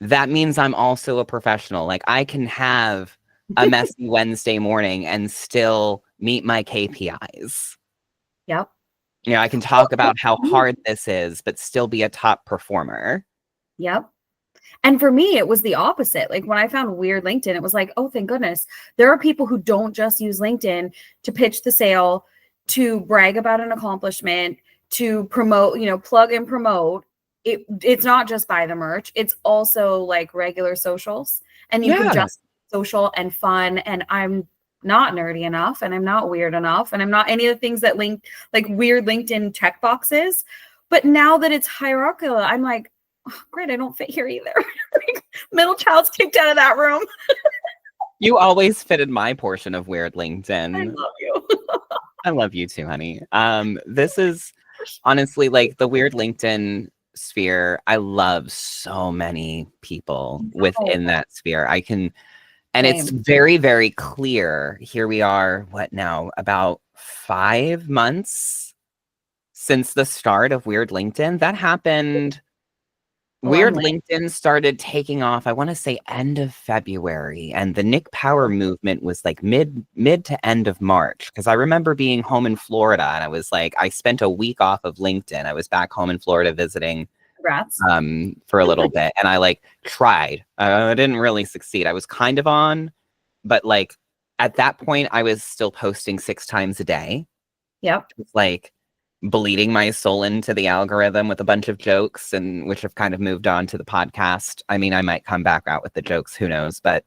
that means I'm also a professional. Like, I can have a messy Wednesday morning and still meet my KPIs. Yep. You know, I can talk about how hard this is, but still be a top performer. Yep. And for me, it was the opposite. Like when I found Weird LinkedIn, it was like, oh, thank goodness. There are people who don't just use LinkedIn to pitch the sale, to brag about an accomplishment, to promote, you know, plug and promote. It's not just buy the merch. It's also like regular socials. And you can just social and fun. And I'm not nerdy enough, and I'm not weird enough, and I'm not any of the things that link like weird LinkedIn check boxes. But now that it's hierarchical, I'm like, oh, great, I don't fit here either. Like, middle child's kicked out of that room. You always fit in my portion of Weird LinkedIn. I love you. I love you too, honey. This is honestly like the Weird LinkedIn sphere. I love so many people within that sphere. I can, and it's very, very clear. Here we are, what now? About 5 months since the start of Weird LinkedIn. That happened. Weird LinkedIn started taking off, I want to say end of February, and the Nick Power movement was like mid to end of March. Because I remember being home in Florida, and I was like, I spent a week off of LinkedIn. I was back home in Florida visiting for a little bit, and I like tried. I didn't really succeed. I was kind of on, but like at that point, I was still posting 6 times a day. Yep. It's like bleeding my soul into the algorithm with a bunch of jokes, and which have kind of moved on to the podcast. I mean, I might come back out with the jokes, who knows? But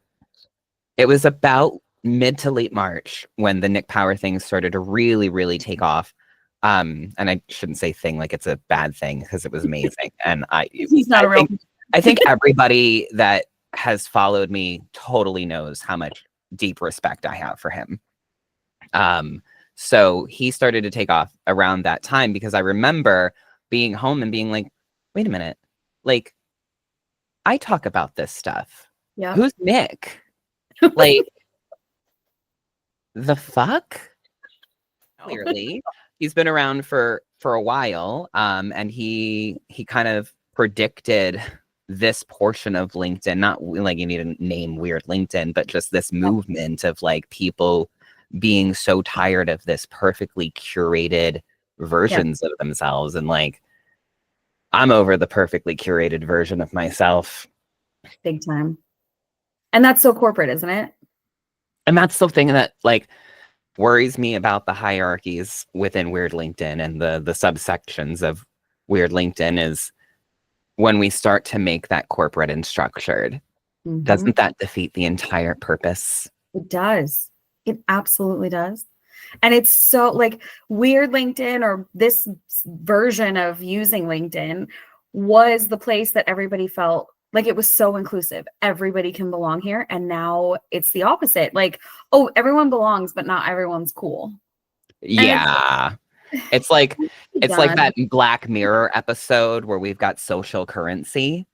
it was about mid to late March when the Nick Power thing started to really, really take off. And I shouldn't say thing like it's a bad thing, because it was amazing. And he's not I think everybody that has followed me totally knows how much deep respect I have for him. So he started to take off around that time, because I remember being home and being like, wait a minute, like, I talk about this stuff. Yeah. Who's Nick? Like, the fuck? Clearly, he's been around for a while. And he kind of predicted this portion of LinkedIn, not like you need to name Weird LinkedIn, but just this movement of like people being so tired of this perfectly curated versions of themselves. And like, I'm over the perfectly curated version of myself. Big time. And that's so corporate, isn't it? And that's the thing that like worries me about the hierarchies within Weird LinkedIn and the subsections of Weird LinkedIn is when we start to make that corporate and structured, doesn't that defeat the entire purpose? It does. It absolutely does. And it's so like Weird LinkedIn, or this version of using LinkedIn, was the place that everybody felt like it was so inclusive. Everybody can belong here. And now it's the opposite. Like, oh, everyone belongs, but not everyone's cool. Yeah. It's like that Black Mirror episode where we've got social currency.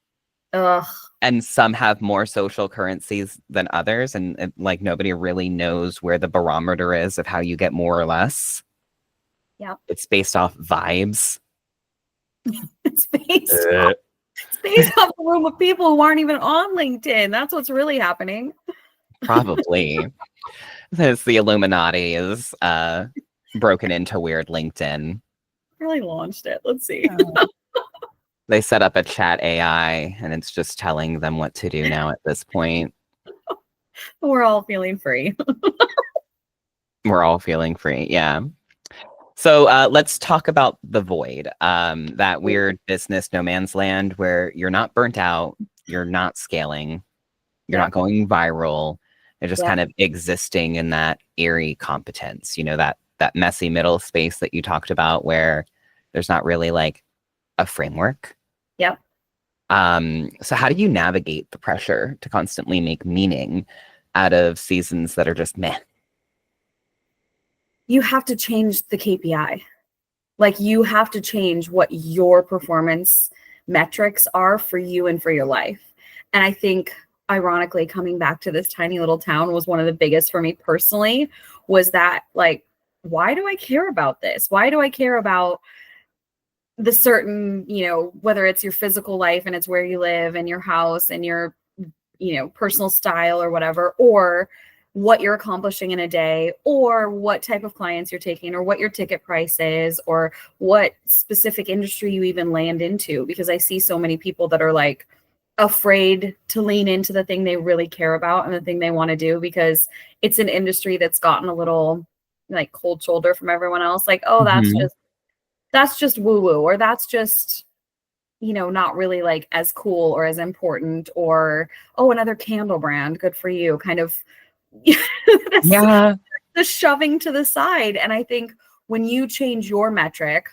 Ugh. And some have more social currencies than others. And like nobody really knows where the barometer is of how you get more or less. Yeah. It's based off vibes. It's based off a room of people who aren't even on LinkedIn. That's what's really happening. Probably. It's the Illuminati is broken into Weird LinkedIn. Really launched it. Let's see. They set up a chat AI, and it's just telling them what to do now at this point. We're all feeling free. We're all feeling free. Yeah. So let's talk about the void, that weird business no man's land where you're not burnt out. you're not scaling, you're Yeah. not going viral. You're just Yeah. kind of existing in that eerie competence, that messy middle space that you talked about where there's not really like a framework. Yeah. So how do you navigate the pressure to constantly make meaning out of seasons that are just meh? You have to change the KPI. Like, you have to change what your performance metrics are for you and for your life. And I think, ironically, coming back to this tiny little town was one of the biggest for me personally, was that, like, why do I care about this? Why do I care about the certain, whether it's your physical life and it's where you live and your house and your, personal style or whatever, or what you're accomplishing in a day, or what type of clients you're taking, or what your ticket price is, or what specific industry you even land into. Because I see so many people that are like afraid to lean into the thing they really care about and the thing they want to do, because it's an industry that's gotten a little like cold shoulder from everyone else. Like, oh, that's just woo woo, or that's just, not really like as cool or as important, or, oh, another candle brand, good for you, kind of. Yeah. The shoving to the side. And I think when you change your metric,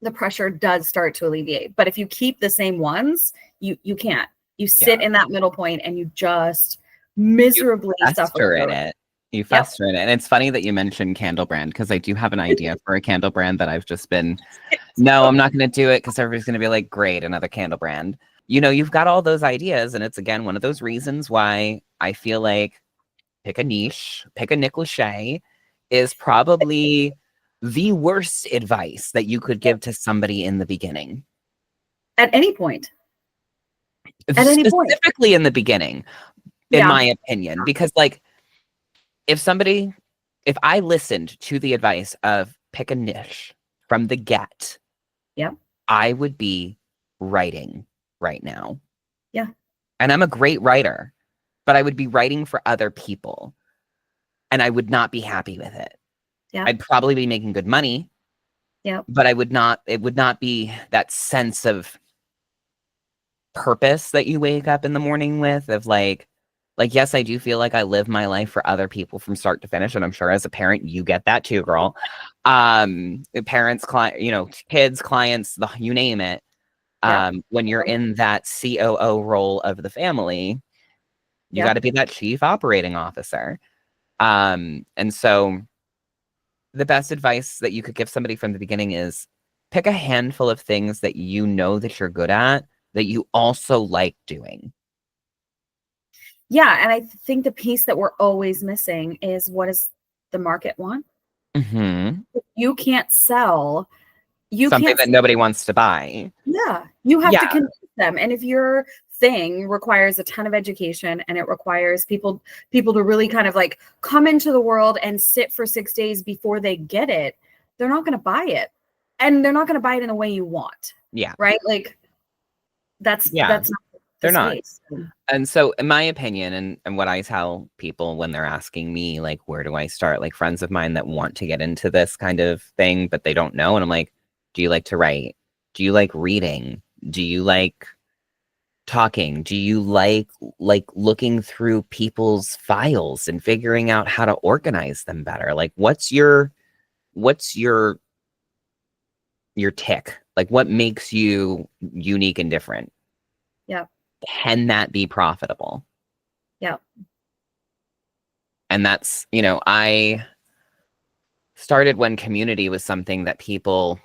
the pressure does start to alleviate. But if you keep the same ones, you can't. You sit in that middle point and you just miserably fester in suffer. it. You fester in it. And it's funny that you mentioned candle brand, because I do have an idea for a candle brand that I've just been, no, I'm not going to do it because everybody's going to be like, great, another candle brand. You've got all those ideas. And it's, again, one of those reasons why I feel like pick a niche, pick a Nick Lachey is probably the worst advice that you could give to somebody in the beginning. At any point. At any point. Specifically in the beginning, in my opinion, because like, if I listened to the advice of pick a niche from the get, I would be writing right now. Yeah. And I'm a great writer, but I would be writing for other people and I would not be happy with it. Yeah. I'd probably be making good money. Yeah. But it would not be that sense of purpose that you wake up in the morning with, of like, yes, I do feel like I live my life for other people from start to finish. And I'm sure as a parent, you get that too, girl. Parents, kids, clients, you name it. When you're in that COO role of the family, you got to be that chief operating officer. And so the best advice that you could give somebody from the beginning is pick a handful of things that you know that you're good at, that you also like doing. Yeah. And I think the piece that we're always missing is, what does the market want? Mm-hmm. You can't sell something that nobody wants to buy. Yeah. You have to convince them. And if your thing requires a ton of education and it requires people to really kind of like come into the world and sit for 6 days before they get it, they're not going to buy it. And they're not going to buy it in the way you want. Yeah. Right? Like that's not they're not. And so in my opinion, and what I tell people when they're asking me, like, where do I start? Like friends of mine that want to get into this kind of thing, but they don't know. And I'm like, do you like to write? Do you like reading? Do you like talking? Do you like looking through people's files and figuring out how to organize them better? Like, what's your tick? Like, what makes you unique and different? Yeah. Can that be profitable? Yeah. And that's, I started when community was something that people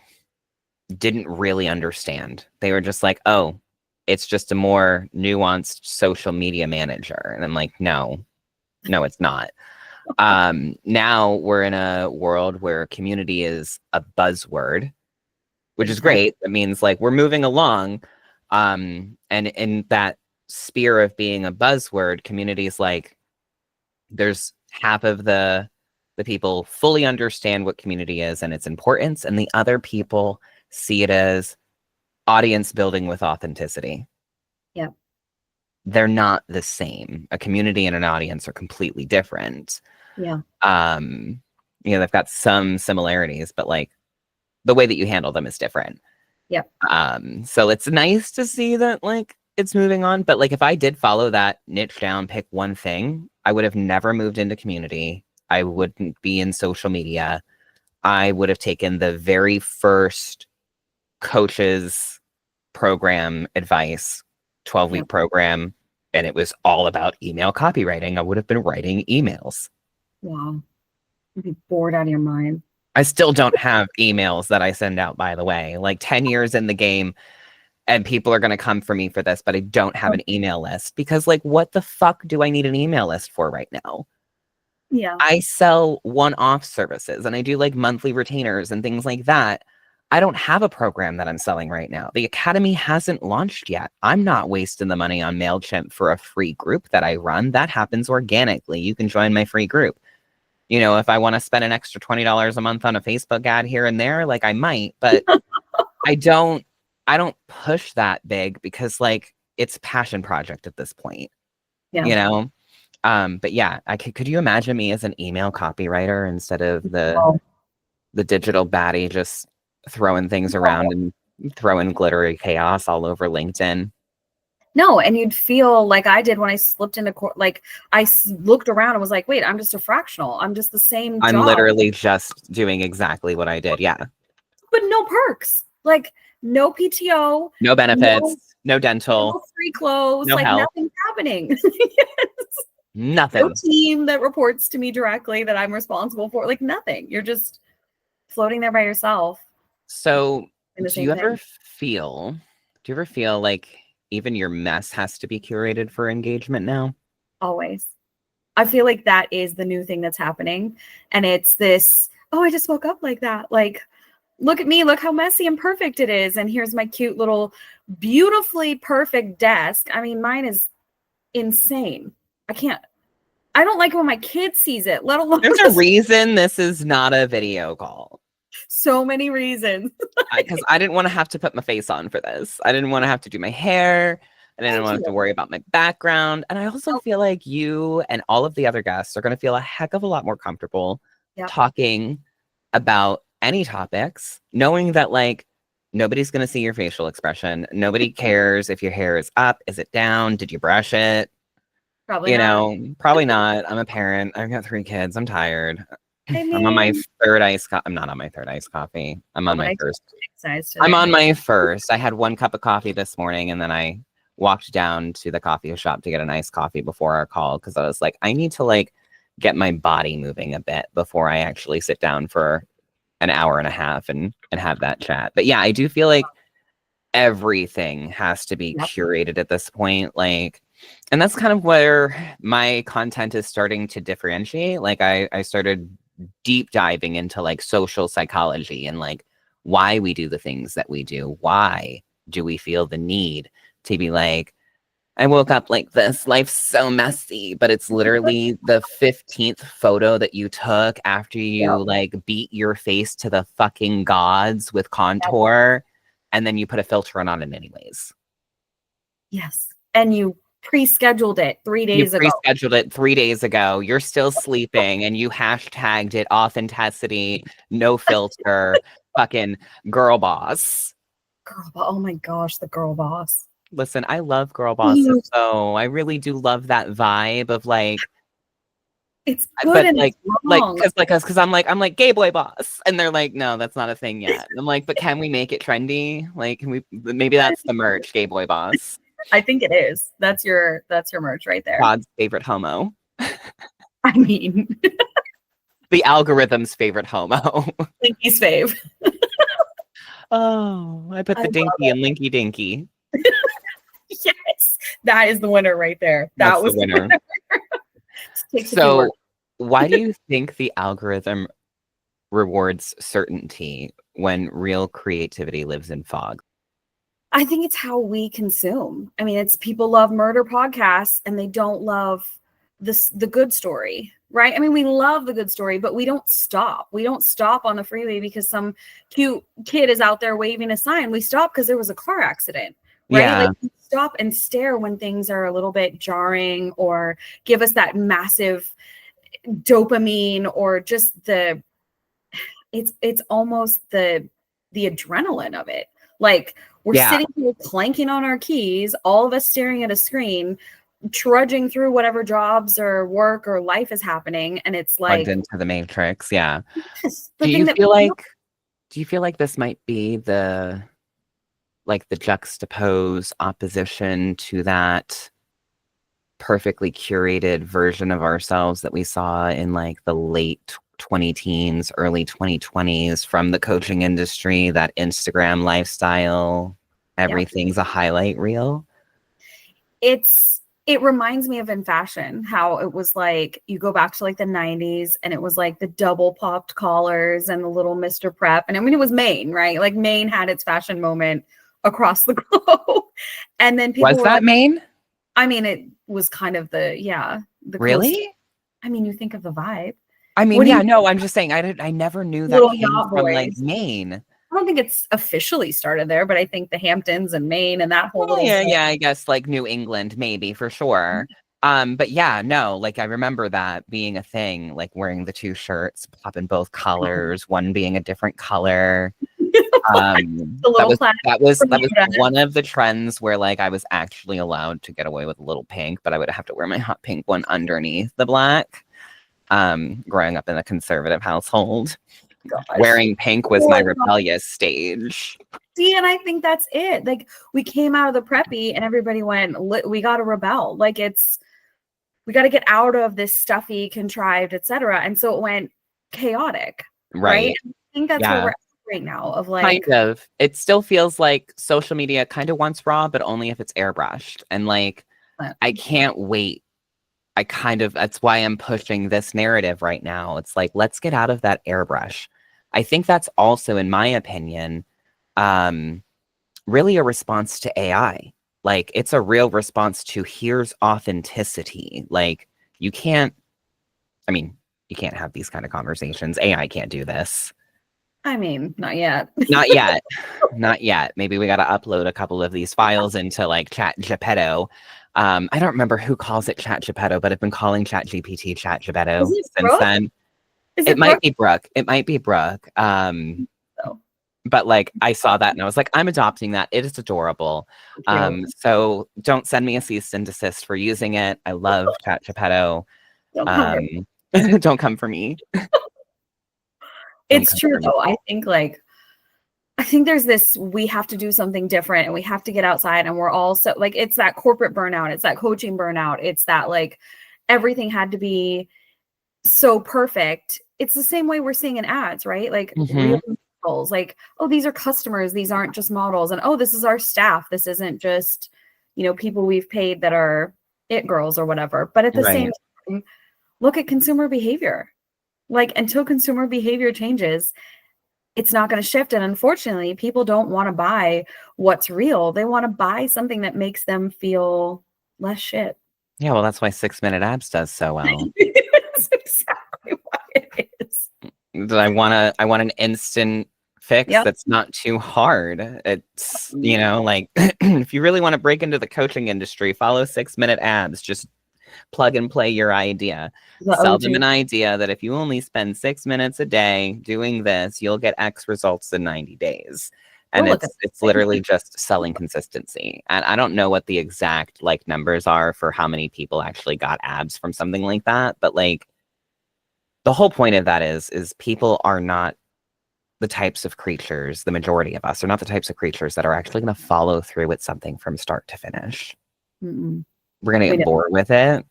didn't really understand. They were just like, oh, it's just a more nuanced social media manager. And I'm like, no, it's not. Now we're in a world where community is a buzzword, which is great. It means like we're moving along. And in that sphere of being a buzzword, community is like, there's half of the people fully understand what community is and its importance, and the other people see it as audience building with authenticity. Yeah. They're not the same. A community and an audience are completely different. Yeah. They've got some similarities, but like the way that you handle them is different. Yeah. So it's nice to see that like it's moving on. But like if I did follow that niche down, pick one thing, I would have never moved into community. I wouldn't be in social media. I would have taken the very first coaches program advice, 12-week program, and it was all about email copywriting. I would have been writing emails. Wow. You'd be bored out of your mind. I still don't have emails that I send out, by the way. Like 10 years in the game, and people are going to come for me for this, but I don't have an email list because, like, what the fuck do I need an email list for right now? Yeah. I sell one-off services and I do like monthly retainers and things like that. I don't have a program that I'm selling right now. The Academy hasn't launched yet. I'm not wasting the money on MailChimp for a free group that I run. That happens organically. You can join my free group. You know, if I want to spend an extra $20 a month on a Facebook ad here and there, like I might, but I don't push that big because like it's a passion project at this point. Yeah. You know? But yeah, could you imagine me as an email copywriter instead of the digital baddie just throwing things around and throwing glittery chaos all over LinkedIn? No, and you'd feel like I did when I slipped into like I looked around and was like, wait, I'm just a fractional. I'm just the same I'm job. literally just doing exactly what I did. Yeah. But no perks. Like no PTO, No benefits, no dental, no free clothes, no like health. nothing's happening. Nothing. No team that reports to me directly that I'm responsible for. Like nothing. You're just floating there by yourself. So Do do you ever feel like even your mess has to be curated for engagement now? Always. I feel like that is the new thing that's happening. And it's this, oh, I just woke up like that. Like, look at me, look how messy and perfect it is. And here's my cute little, beautifully perfect desk. I mean, mine is insane. I don't like it when my kid sees it, let alone. There's a reason this is not a video call. So many reasons. Because I didn't want to have to put my face on for this. I didn't want to have to do my hair. I didn't want to have to worry about my background. And I also feel like you and all of the other guests are going to feel a heck of a lot more comfortable talking about any topics, knowing that like nobody's going to see your facial expression. Nobody cares if your hair is up, is it down, did you brush it? Probably not. Probably not. I'm a parent. I've got 3 kids. I'm tired. I mean, I'm on my third iced coffee. I'm not on my third iced coffee. I'm on my first. I'm on my first. I had 1 cup of coffee this morning and then I walked down to the coffee shop to get an iced coffee before our call because I was like, I need to like get my body moving a bit before I actually sit down for an hour and a half and have that chat. But yeah, I do feel like everything has to be curated at this point. Like, and that's kind of where my content is starting to differentiate. Like I started deep diving into like social psychology and like why we do the things that we do. Why do we feel the need to be like, I woke up like this, life's so messy, but it's literally the 15th photo that you took after you like beat your face to the fucking gods with contour and then you put a filter on it anyways. Yes. And you pre-scheduled it 3 days ago. You pre-scheduled it 3 days ago. You're still sleeping and you hashtagged it authenticity, no filter, fucking girl boss. Oh my gosh, the girl boss. Listen, I love girl bosses, so I really do love that vibe of like it's good but and like wrong. because I'm like gay boy boss, and they're like, no, that's not a thing yet. I'm like, but can we make it trendy? Like, can we? Maybe that's the merch, gay boy boss. I think it is. That's your merch right there. God's favorite homo. I mean, the algorithm's favorite homo. Linky's fave. Oh, I put the dinky in Linky Dinky. Yes, that is the winner right there. That was the winner. So, why do you think the algorithm rewards certainty when real creativity lives in fog? I think it's how we consume. I mean, it's people love murder podcasts and they don't love the good story, right? I mean, we love the good story, but we don't stop. We don't stop on the freeway because some cute kid is out there waving a sign. We stop because there was a car accident, right? Yeah. Like we stop and stare when things are a little bit jarring or give us that massive dopamine or just it's almost the adrenaline of it. Like We're Yeah. sitting here clanking on our keys, all of us staring at a screen, trudging through whatever jobs or work or life is happening. And it's Plugged like, into the matrix. Yeah. yes, the Do thing you that feel like this might be the juxtapose opposition to that perfectly curated version of ourselves that we saw in like the late 20 teens, early 2020s from the coaching industry, that Instagram lifestyle, everything's a highlight reel? it reminds me of in fashion how it was like you go back to like the 90s and it was like the double popped collars and the little Mr. Prep. And I mean, it was Maine, right? Like Maine had its fashion moment across the globe. And then people Was were that like, Maine? I mean, it was kind of the coast. Really? I mean, you think of the vibe. I mean, What do yeah, you no, I'm just saying I never knew that little came yacht from like boys? Maine. I don't think it's officially started there, but I think the Hamptons and Maine and that whole Well, little yeah, I guess like New England, maybe for sure. But yeah, no, like I remember that being a thing, like wearing the two shirts, popping both colors, one being a different color. the little plaid that was Bermuda. one of the trends where like I was actually allowed to get away with a little pink, but I would have to wear my hot pink one underneath the black. Growing up in a conservative household, wearing pink was my rebellious stage. See, and I think that's it. Like we came out of the preppy and everybody went, we got to rebel. Like we got to get out of this stuffy, contrived, etc. And so it went chaotic, right? I think that's where we're at right now. Of like, kind of, it still feels like social media kind of wants raw, but only if it's airbrushed. And like, I can't wait. That's why I'm pushing this narrative right now. It's like, let's get out of that airbrush. I think that's also, in my opinion, really a response to AI. Like, it's a real response to here's authenticity. Like, you can't have these kind of conversations. AI can't do this. I mean, not yet. Not yet. Not yet. Maybe we got to upload a couple of these files into like Chat Geppetto. I don't remember who calls it Chat Geppetto, but I've been calling Chat GPT Chat Geppetto since then. It might be Brooke. It might be Brooke. But like I saw that and I was like, I'm adopting that. It is adorable. So don't send me a cease and desist for using it. I love Chat Geppetto. Don't come for me. It's true though. I think there's this, we have to do something different and we have to get outside, and we're all so like, it's that corporate burnout, it's that coaching burnout, it's that like everything had to be so perfect. It's the same way we're seeing in ads, right? Like real models, like, oh, these are customers, these aren't just models, and oh, this is our staff, this isn't just, people we've paid that are it girls or whatever. But at the same time, look at consumer behavior. Like, until consumer behavior changes, it's not going to shift. And unfortunately, people don't want to buy what's real. They want to buy something that makes them feel less shit. Yeah, well, that's why 6-minute abs does so well. That's exactly why it is. I want an instant fix that's not too hard. It's, like if you really want to break into the coaching industry, follow 6-minute abs. Just plug and play your idea. Sell them an idea that if you only spend 6 minutes a day doing this, you'll get X results in 90 days. And it's literally just selling consistency. And I don't know what the exact like numbers are for how many people actually got abs from something like that. But like the whole point of that is people are not the types of creatures, the majority of us are not the types of creatures that are actually going to follow through with something from start to finish. Mm-mm. We're going to get bored with it.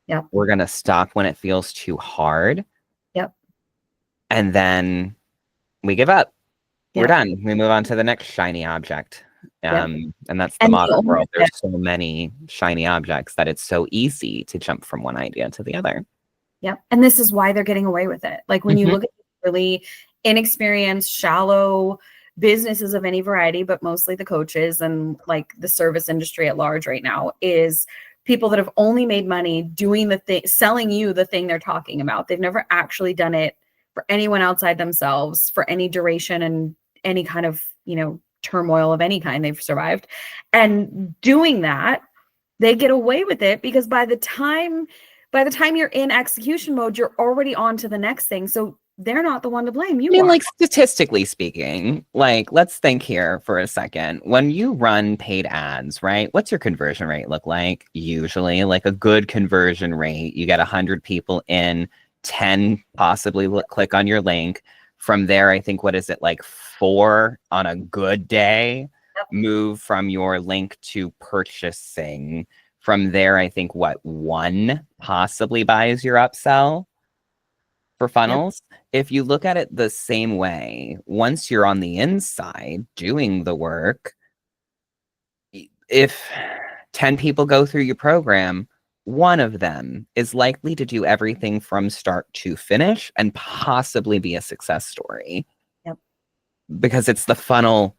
Yep. We're going to stop when it feels too hard. Yep. And then we give up. We're done. We move on to the next shiny object. And that's the modern world. There's so many shiny objects that it's so easy to jump from one idea to the other. Yep. And this is why they're getting away with it. Like when you look at really inexperienced, shallow businesses of any variety, but mostly the coaches and like the service industry at large right now, is people that have only made money doing the thing, selling you the thing they're talking about. They've never actually done it for anyone outside themselves for any duration and any kind of, turmoil of any kind they've survived. And doing that, they get away with it because by the time you're in execution mode, you're already on to the next thing. So they're not the one to blame. I You mean, are. like statistically speaking, like let's think here for a second. When you run paid ads, right? What's your conversion rate look like? Usually, like a good conversion rate, you get 100 people in, 10 possibly click on your link. From there, I think what is it like 4 on a good day Yep. move from your link to purchasing. From there, I think what 1 possibly buys your upsell for Yep. funnels. If you look at it the same way, once you're on the inside doing the work, if 10 people go through your program, one of them is likely to do everything from start to finish and possibly be a success story. Yep. Because it's the funnel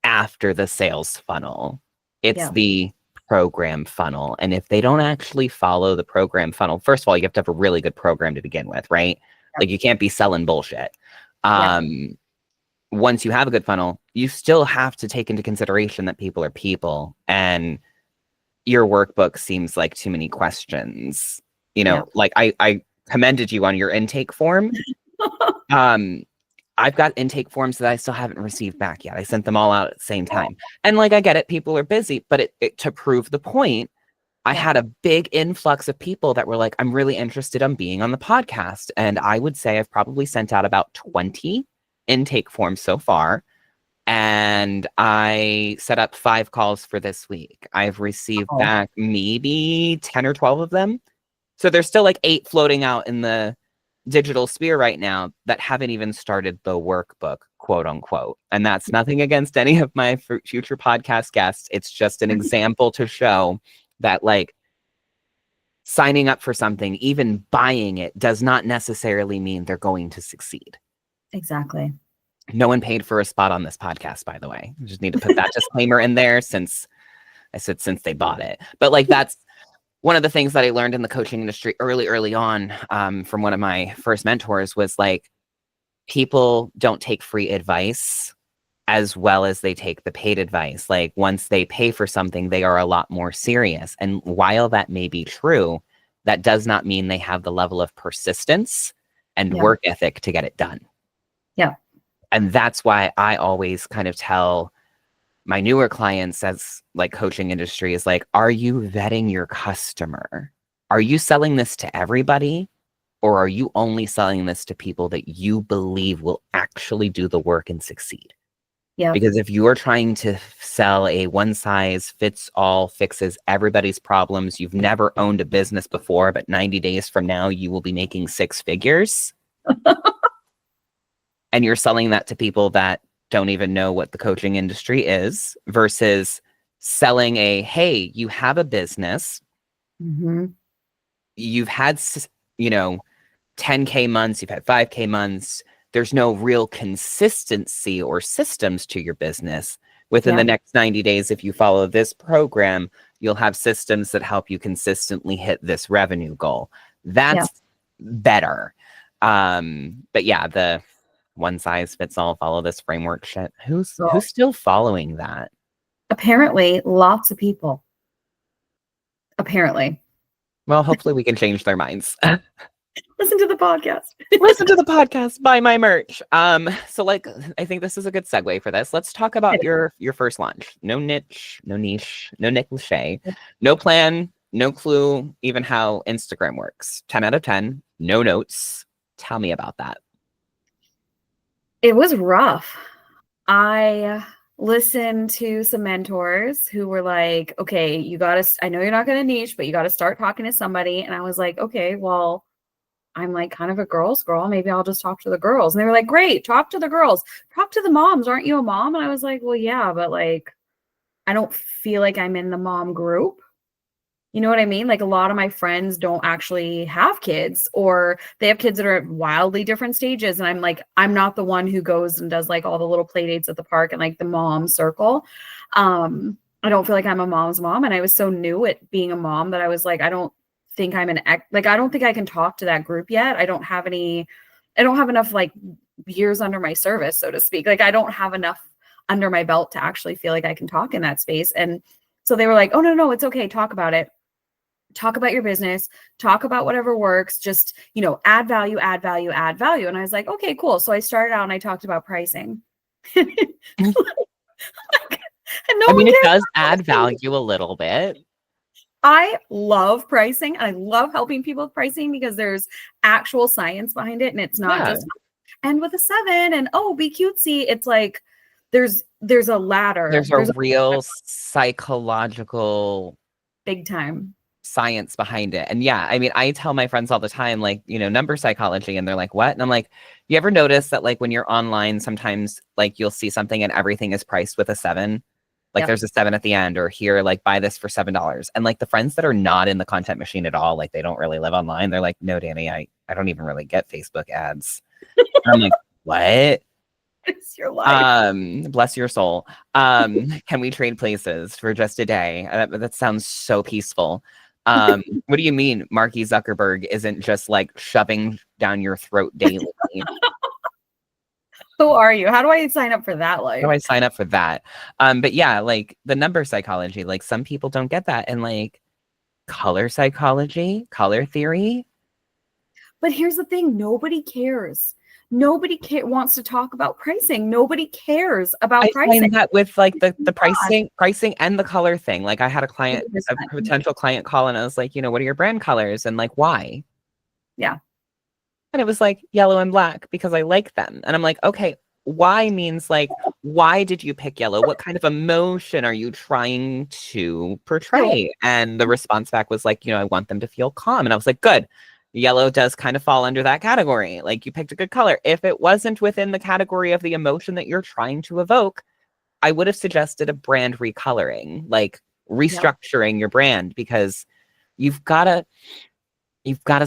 after the sales funnel. It's Yep. the program funnel. And if they don't actually follow the program funnel, first of all, you have to have a really good program to begin with, right? Yep. Like you can't be selling bullshit. Yep. Once you have a good funnel, you still have to take into consideration that people are people, and your workbook seems like too many questions. You know, Yep. like I commended you on your intake form. I've got intake forms that I still haven't received back yet. I sent them all out at the same time. And like, I get it, people are busy, but to prove the point, I had a big influx of people that were like, I'm really interested in being on the podcast. And I would say I've probably sent out about 20 intake forms so far. And I set up 5 calls for this week. I've received back maybe 10 or 12 of them. So there's still like 8 floating out in the digital sphere right now that haven't even started the workbook, quote unquote. And that's nothing against any of my future podcast guests. It's just an example to show that like signing up for something, even buying it, does not necessarily mean they're going to succeed. Exactly. No one paid for a spot on this podcast, by the way. I just need to put that disclaimer in there since they bought it. But like that's one of the things that I learned in the coaching industry early on from one of my first mentors was like, people don't take free advice as well as they take the paid advice. Like once they pay for something, they are a lot more serious. And while that may be true, that does not mean they have the level of persistence and work ethic to get it done. Yeah. And that's why I always kind of tell my newer clients as like coaching industry is like, are you vetting your customer? Are you selling this to everybody? Or are you only selling this to people that you believe will actually do the work and succeed? Yeah. Because if you are trying to sell a one size fits all, fixes everybody's problems, you've never owned a business before, but 90 days from now, you will be making 6 figures. And you're selling that to people that don't even know what the coaching industry is versus selling hey, you have a business. Mm-hmm. You've had, 10K months, you've had 5K months. There's no real consistency or systems to your business. Within the next 90 days, if you follow this program, you'll have systems that help you consistently hit this revenue goal. That's better. But yeah, the one size fits all, follow this framework shit. Who's still following that? Apparently, lots of people. Apparently. Well, hopefully we can change their minds. Listen to the podcast. Listen to the podcast, buy my merch. So like I think this is a good segue for this. Let's talk about your first launch. No niche, no niche, no Nick Lachey, no plan, no clue even how Instagram works. 10 out of 10, no notes. Tell me about that. It was rough. I listened to some mentors who were like, okay, you got to, I know you're not going to niche, but you got to start talking to somebody. And I was like, okay, well, I'm like kind of a girl's girl. Maybe I'll just talk to the girls. And they were like, great, talk to the girls, talk to the moms. Aren't you a mom? And I was like, well, yeah, but like, I don't feel like I'm in the mom group. You know what I mean? Like a lot of my friends don't actually have kids, or they have kids that are at wildly different stages. And I'm like, I'm not the one who goes and does like all the little play dates at the park and like the mom circle. I don't feel like I'm a mom's mom. And I was so new at being a mom that I was like, I don't think I'm I don't think I can talk to that group yet. I don't have enough like years under my service, so to speak. Like I don't have enough under my belt to actually feel like I can talk in that space. And so they were like, oh, no, it's okay. Talk about it. talk about your business, talk about whatever works, just, add value, add value, add value. And I was like, okay, cool. So I started out and I talked about pricing. And no I one mean, it cares does about add pricing. value a little bit. I love pricing. I love helping people with pricing because there's actual science behind it. And it's not Yeah. just end with a 7 and be cutesy. It's like there's a ladder. There's a real psychological big time science behind it. And yeah, I mean, I tell my friends all the time, like, number psychology, and they're like, what? And I'm like, you ever notice that, like, when you're online, sometimes, like, you'll see something and everything is priced with a 7? Like, there's a 7 at the end, or here, like, buy this for $7. And, like, the friends that are not in the content machine at all, like, they don't really live online, they're like, no, Dani, I don't even really get Facebook ads. And I'm like, what? It's your life. Bless your soul. Can we trade places for just a day? That sounds so peaceful. What do you mean Mark Zuckerberg isn't just like shoving down your throat daily? Who are you? How do I sign up for that life? How do I sign up for that? But yeah, like the number psychology, like some people don't get that. And like color psychology, color theory. But here's the thing, nobody cares. Nobody wants to talk about pricing. Nobody cares about pricing. I find that with like the pricing and the color thing. Like I had a client, a potential client call, and I was like, what are your brand colors and like why? Yeah. And it was like yellow and black because I like them. And I'm like, okay, why means like, why did you pick yellow? What kind of emotion are you trying to portray? And the response back was like, I want them to feel calm. And I was like, good. Yellow does kind of fall under that category. Like you picked a good color. If it wasn't within the category of the emotion that you're trying to evoke, I would have suggested a brand recoloring, like restructuring your brand, because you've got to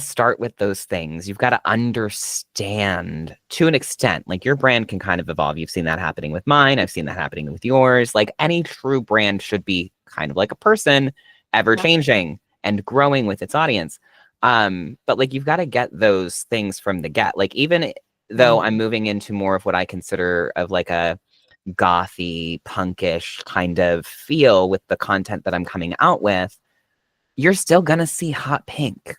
start with those things. You've got to understand to an extent, like your brand can kind of evolve. You've seen that happening with mine. I've seen that happening with yours. Like any true brand should be kind of like a person, ever changing and growing with its audience. But like, you've got to get those things from the get, like, even though I'm moving into more of what I consider of like a gothy, punkish kind of feel with the content that I'm coming out with, you're still going to see hot pink.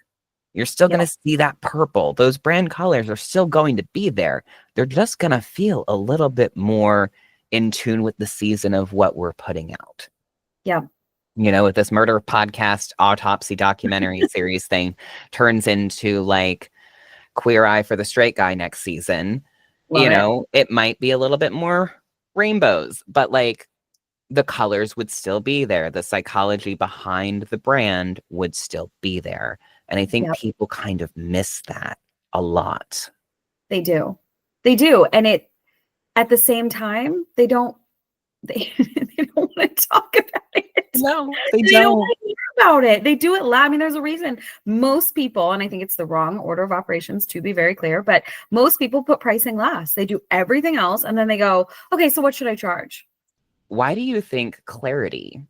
You're still going to see that purple. Those brand colors are still going to be there. They're just going to feel a little bit more in tune with the season of what we're putting out. Yeah. If this murder podcast autopsy documentary series thing turns into like Queer Eye for the Straight Guy next season, it might be a little bit more rainbows, but like the colors would still be there. The psychology behind the brand would still be there. And I think people kind of miss that a lot. They do. They do. And at the same time, they don't want to talk about it. No, they don't want to hear about it. They do it loud. I mean, there's a reason most people, and I think it's the wrong order of operations, to be very clear, but most people put pricing last. They do everything else. And then they go, okay, so what should I charge? Why do you think clarity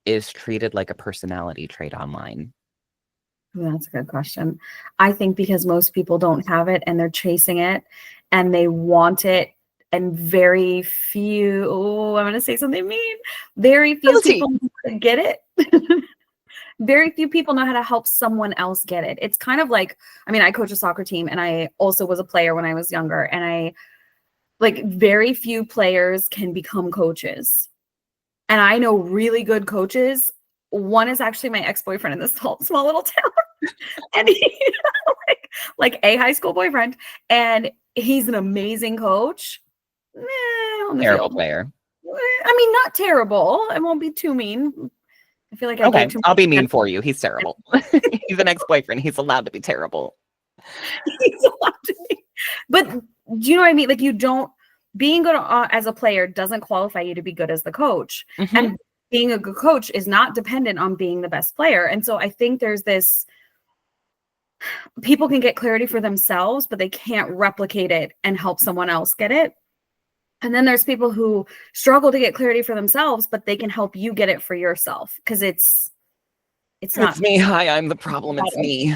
is treated like a personality trait online? That's a good question. I think because most people don't have it and they're chasing it and they want it. And very few, I'm going to say something mean. Very few people get it. Very few people know how to help someone else get it. It's kind of like, I coach a soccer team and I also was a player when I was younger. And very few players can become coaches. And I know really good coaches. One is actually my ex-boyfriend in this small little town. And he, like a high school boyfriend. And he's an amazing coach. Terrible player. Not terrible. I won't be too mean. I feel like I'll be mean for you. He's terrible. He's an ex-boyfriend. He's allowed to be terrible. He's allowed to be. But do you know what I mean? Like being good as a player doesn't qualify you to be good as the coach. Mm-hmm. And being a good coach is not dependent on being the best player. And so I think there's this, people can get clarity for themselves, but they can't replicate it and help someone else get it. And then there's people who struggle to get clarity for themselves, but they can help you get it for yourself because it's not. It's me. Hi, I'm the problem. It's me.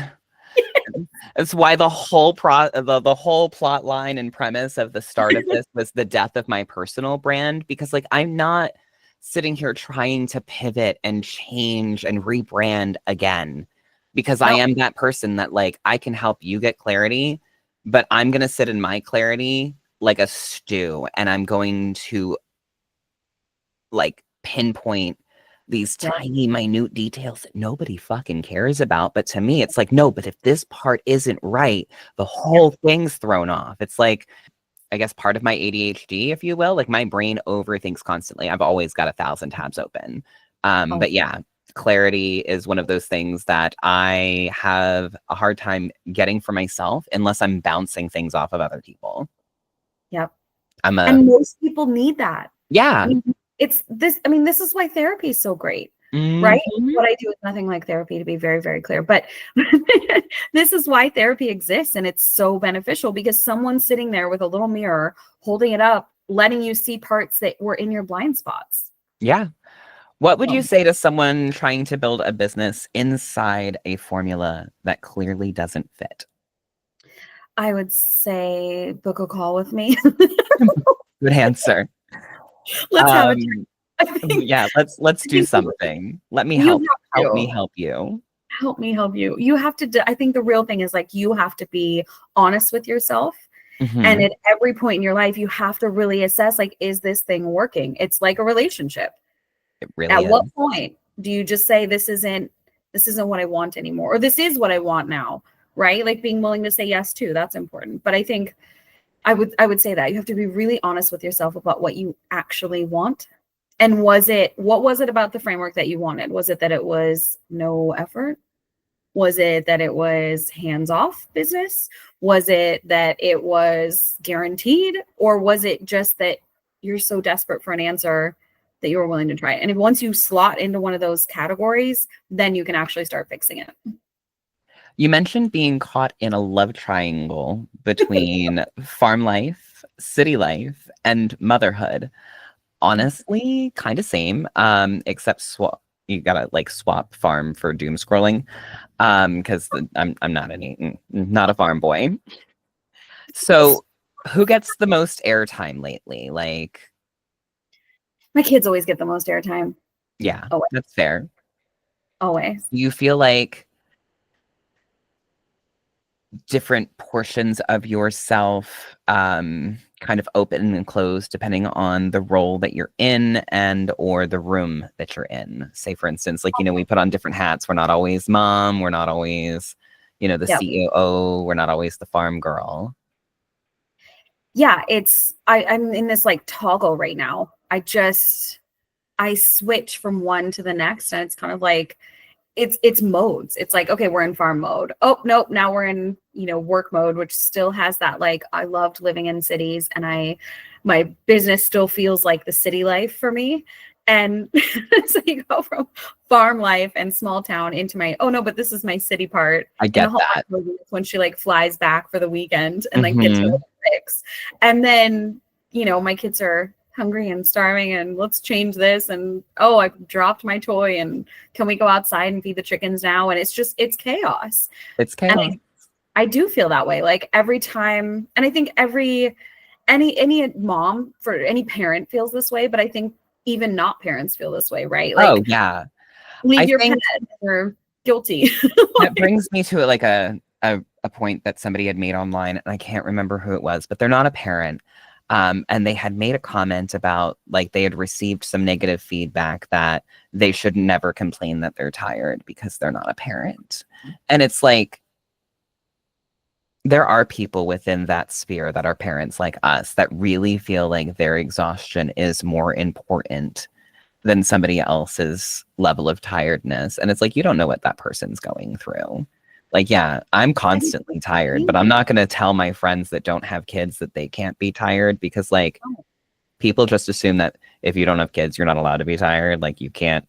It's why the whole the whole plot line and premise of the start of this was the death of my personal brand, because like I'm not sitting here trying to pivot and change and rebrand again. because I am that person that like I can help you get clarity, but I'm going to sit in my clarity like a stew, and I'm going to like pinpoint these tiny minute details that nobody fucking cares about. But to me, it's like, no, but if this part isn't right, the whole thing's thrown off. It's like, I guess part of my ADHD, if you will, like my brain overthinks constantly. I've always got 1,000 tabs open. But yeah, clarity is one of those things that I have a hard time getting for myself unless I'm bouncing things off of other people. Yep. And most people need that. Yeah. I mean, this is why therapy is so great, right? What I do is nothing like therapy, to be very, very clear. But this is why therapy exists. And it's so beneficial because someone's sitting there with a little mirror, holding it up, letting you see parts that were in your blind spots. Yeah. What would you say to someone trying to build a business inside a formula that clearly doesn't fit? I would say book a call with me. Good answer. Let's have yeah, let's do something. Let me help me help you. Help me help you. You have to I think the real thing is like you have to be honest with yourself. And at every point in your life, you have to really assess, like, is this thing working? It's like a relationship. It really At is. what point do you just say this isn't what I want anymore, or this is what I want now, right? Like being willing to say yes too. That's important. But I think I would say that you have to be really honest with yourself about what you actually want. And what was it about the framework that you wanted? Was it that it was no effort? Was it that it was hands-off business? Was it that it was guaranteed? Or was it just that you're so desperate for an answer that you were willing to try it? And if once you slot into one of those categories, then you can actually start fixing it. You mentioned being caught in a love triangle between farm life, city life, and motherhood. Honestly, kind of same, except you gotta like swap farm for doom scrolling, because I'm not a farm boy. So who gets the most airtime lately? Like, my kids always get the most airtime. Yeah, that's fair. Always. You feel like different portions of yourself kind of open and close depending on the role that you're in and or the room that you're in. Say for instance, like, we put on different hats. We're not always mom, we're not always, the CEO, we're not always the farm girl. Yeah, I'm in this like toggle right now. I switch from one to the next, and it's kind of like it's modes. It's like, okay, we're in farm mode. Oh, nope, now we're in, work mode, which still has that, like, I loved living in cities and my business still feels like the city life for me. And so you go from farm life and small town into oh no, but this is my city part. I get that. When she like flies back for the weekend and like gets her fix. And then, my kids are hungry and starving and let's change this, and I dropped my toy and can we go outside and feed the chickens now? And it's chaos. It's chaos. And I do feel that way like every time, and I think any mom, for any parent, feels this way, but I think even not parents feel this way, right? Like, yeah, leave your pet, you're guilty. That brings me to like a point that somebody had made online, and I can't remember who it was, but they're not a parent. And they had made a comment about like they had received some negative feedback that they should never complain that they're tired because they're not a parent. And it's like, there are people within that sphere that are parents like us that really feel like their exhaustion is more important than somebody else's level of tiredness. And it's like, you don't know what that person's going through. Like, yeah, I'm constantly tired, but I'm not going to tell my friends that don't have kids that they can't be tired, because like people just assume that if you don't have kids, you're not allowed to be tired. Like, you can't,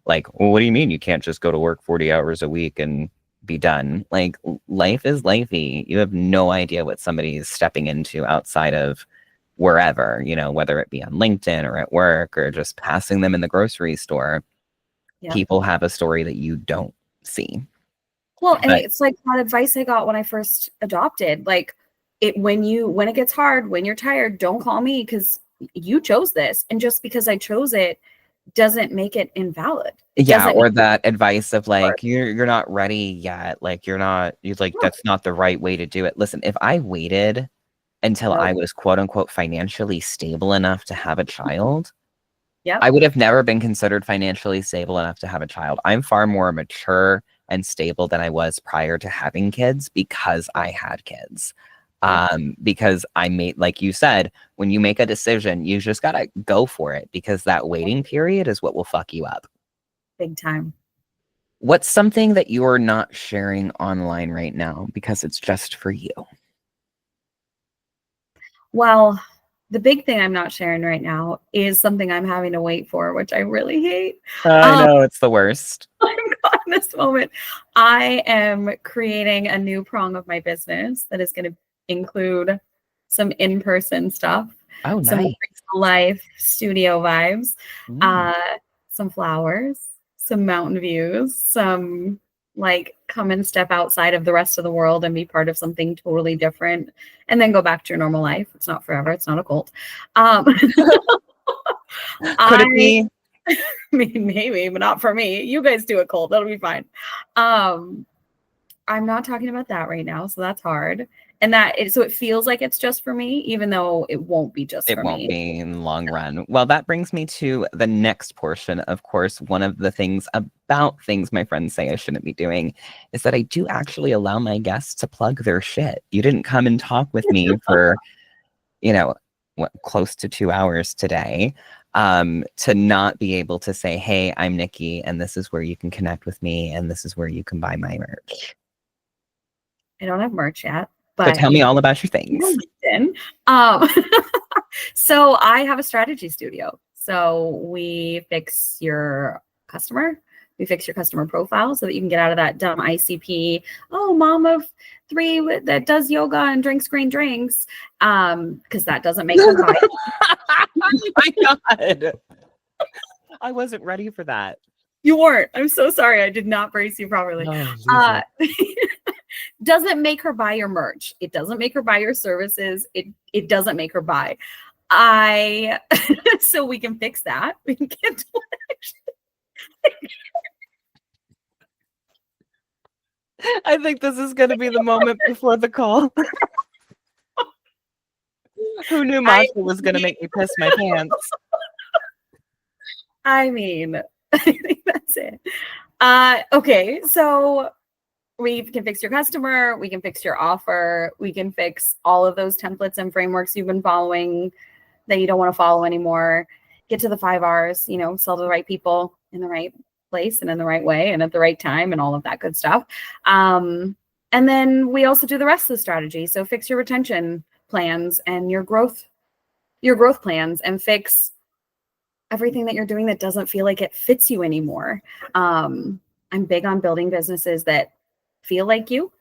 like, well, what do you mean you can't just go to work 40 hours a week and be done? Like, life is lifey. You have no idea what somebody is stepping into outside of wherever, whether it be on LinkedIn or at work or just passing them in the grocery store. Yeah. People have a story that you don't see. Well, and it's like that advice I got when I first adopted. Like, when it gets hard, when you're tired, don't call me because you chose this. And just because I chose it doesn't make it invalid. It Yeah, doesn't or make that advice of it hard. like you're not ready yet. Like you're like No. that's not the right way to do it. Listen, if I waited until Nope. I was quote unquote financially stable enough to have a child, Yep. I would have never been considered financially stable enough to have a child. I'm far more mature and stable than I was prior to having kids because I had kids. Yep. Because I made, like you said, when you make a decision, you just gotta go for it because that waiting period is what will fuck you up. Big time. What's something that you're not sharing online right now because it's just for you? Well, the big thing I'm not sharing right now is something I'm having to wait for, which I really hate. I Um, know it's the worst. I'm in this moment. I am creating a new prong of my business that is going to include some in-person stuff, Oh, some nice. life studio vibes, Mm. uh, some flowers, some mountain views, some like come and step outside of the rest of the world and be part of something totally different, and then go back to your normal life. It's not forever. It's not a cult. Um, Could it I be? I mean, maybe, but not for me. You guys do it cold. That'll be fine. Um, I'm not talking about that right now, so that's hard. And so it feels like it's just for me, even though it won't be just It for won't me. be in the long run. Well, that brings me to the next portion. Of course, one of the things about things my friends say I shouldn't be doing is that I do actually allow my guests to plug their shit. You didn't come and talk with me for, what, close to 2 hours today, to not be able to say, hey, I'm Nikki, and this is where you can connect with me, and this is where you can buy my merch. I don't have merch yet, So but tell me all about your things. LinkedIn. Um, so I have a strategy studio. So we fix your customer. We fix your customer profile so that you can get out of that dumb ICP. Oh, mom of three that does yoga and drinks green drinks. Because that doesn't make her buy. Oh my God. I wasn't ready for that. You weren't. I'm so sorry. I did not brace you properly. Oh, Doesn't make her buy your merch. It doesn't make her buy your services. It doesn't make her buy. I so we can fix that. We can get to I think this is going to be the moment before the call. Who knew Masha was going to make me piss my pants? I mean, I think that's it. Okay, so we can fix your customer, we can fix your offer, we can fix all of those templates and frameworks you've been following that you don't want to follow anymore. Get to the 5 R's, sell to the right people in the right place and in the right way and at the right time and all of that good stuff. And then we also do the rest of the strategy. So fix your retention plans and your growth plans, and fix everything that you're doing that doesn't feel like it fits you anymore. I'm big on building businesses that feel like you,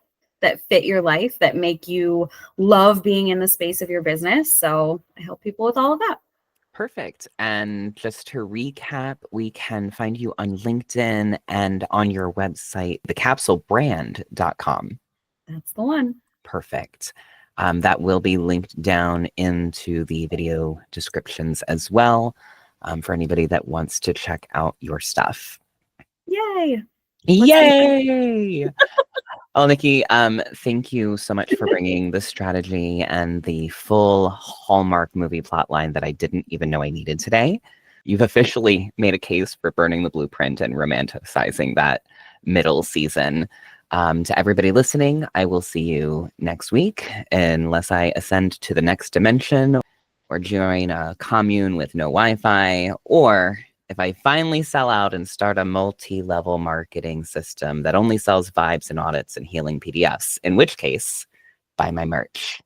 that fit your life, that make you love being in the space of your business. So I help people with all of that. Perfect. And just to recap, we can find you on LinkedIn and on your website, thecapsulebrand.com. That's the one. Perfect. That will be linked down into the video descriptions as well, for anybody that wants to check out your stuff. Yay. Yay! Oh, Nikki, thank you so much for bringing the strategy and the full Hallmark movie plotline that I didn't even know I needed today. You've officially made a case for burning the blueprint and romanticizing that middle season. To everybody listening, I will see you next week, unless I ascend to the next dimension or join a commune with no Wi-Fi, or if I finally sell out and start a multi-level marketing system that only sells vibes and audits and healing PDFs, in which case, buy my merch.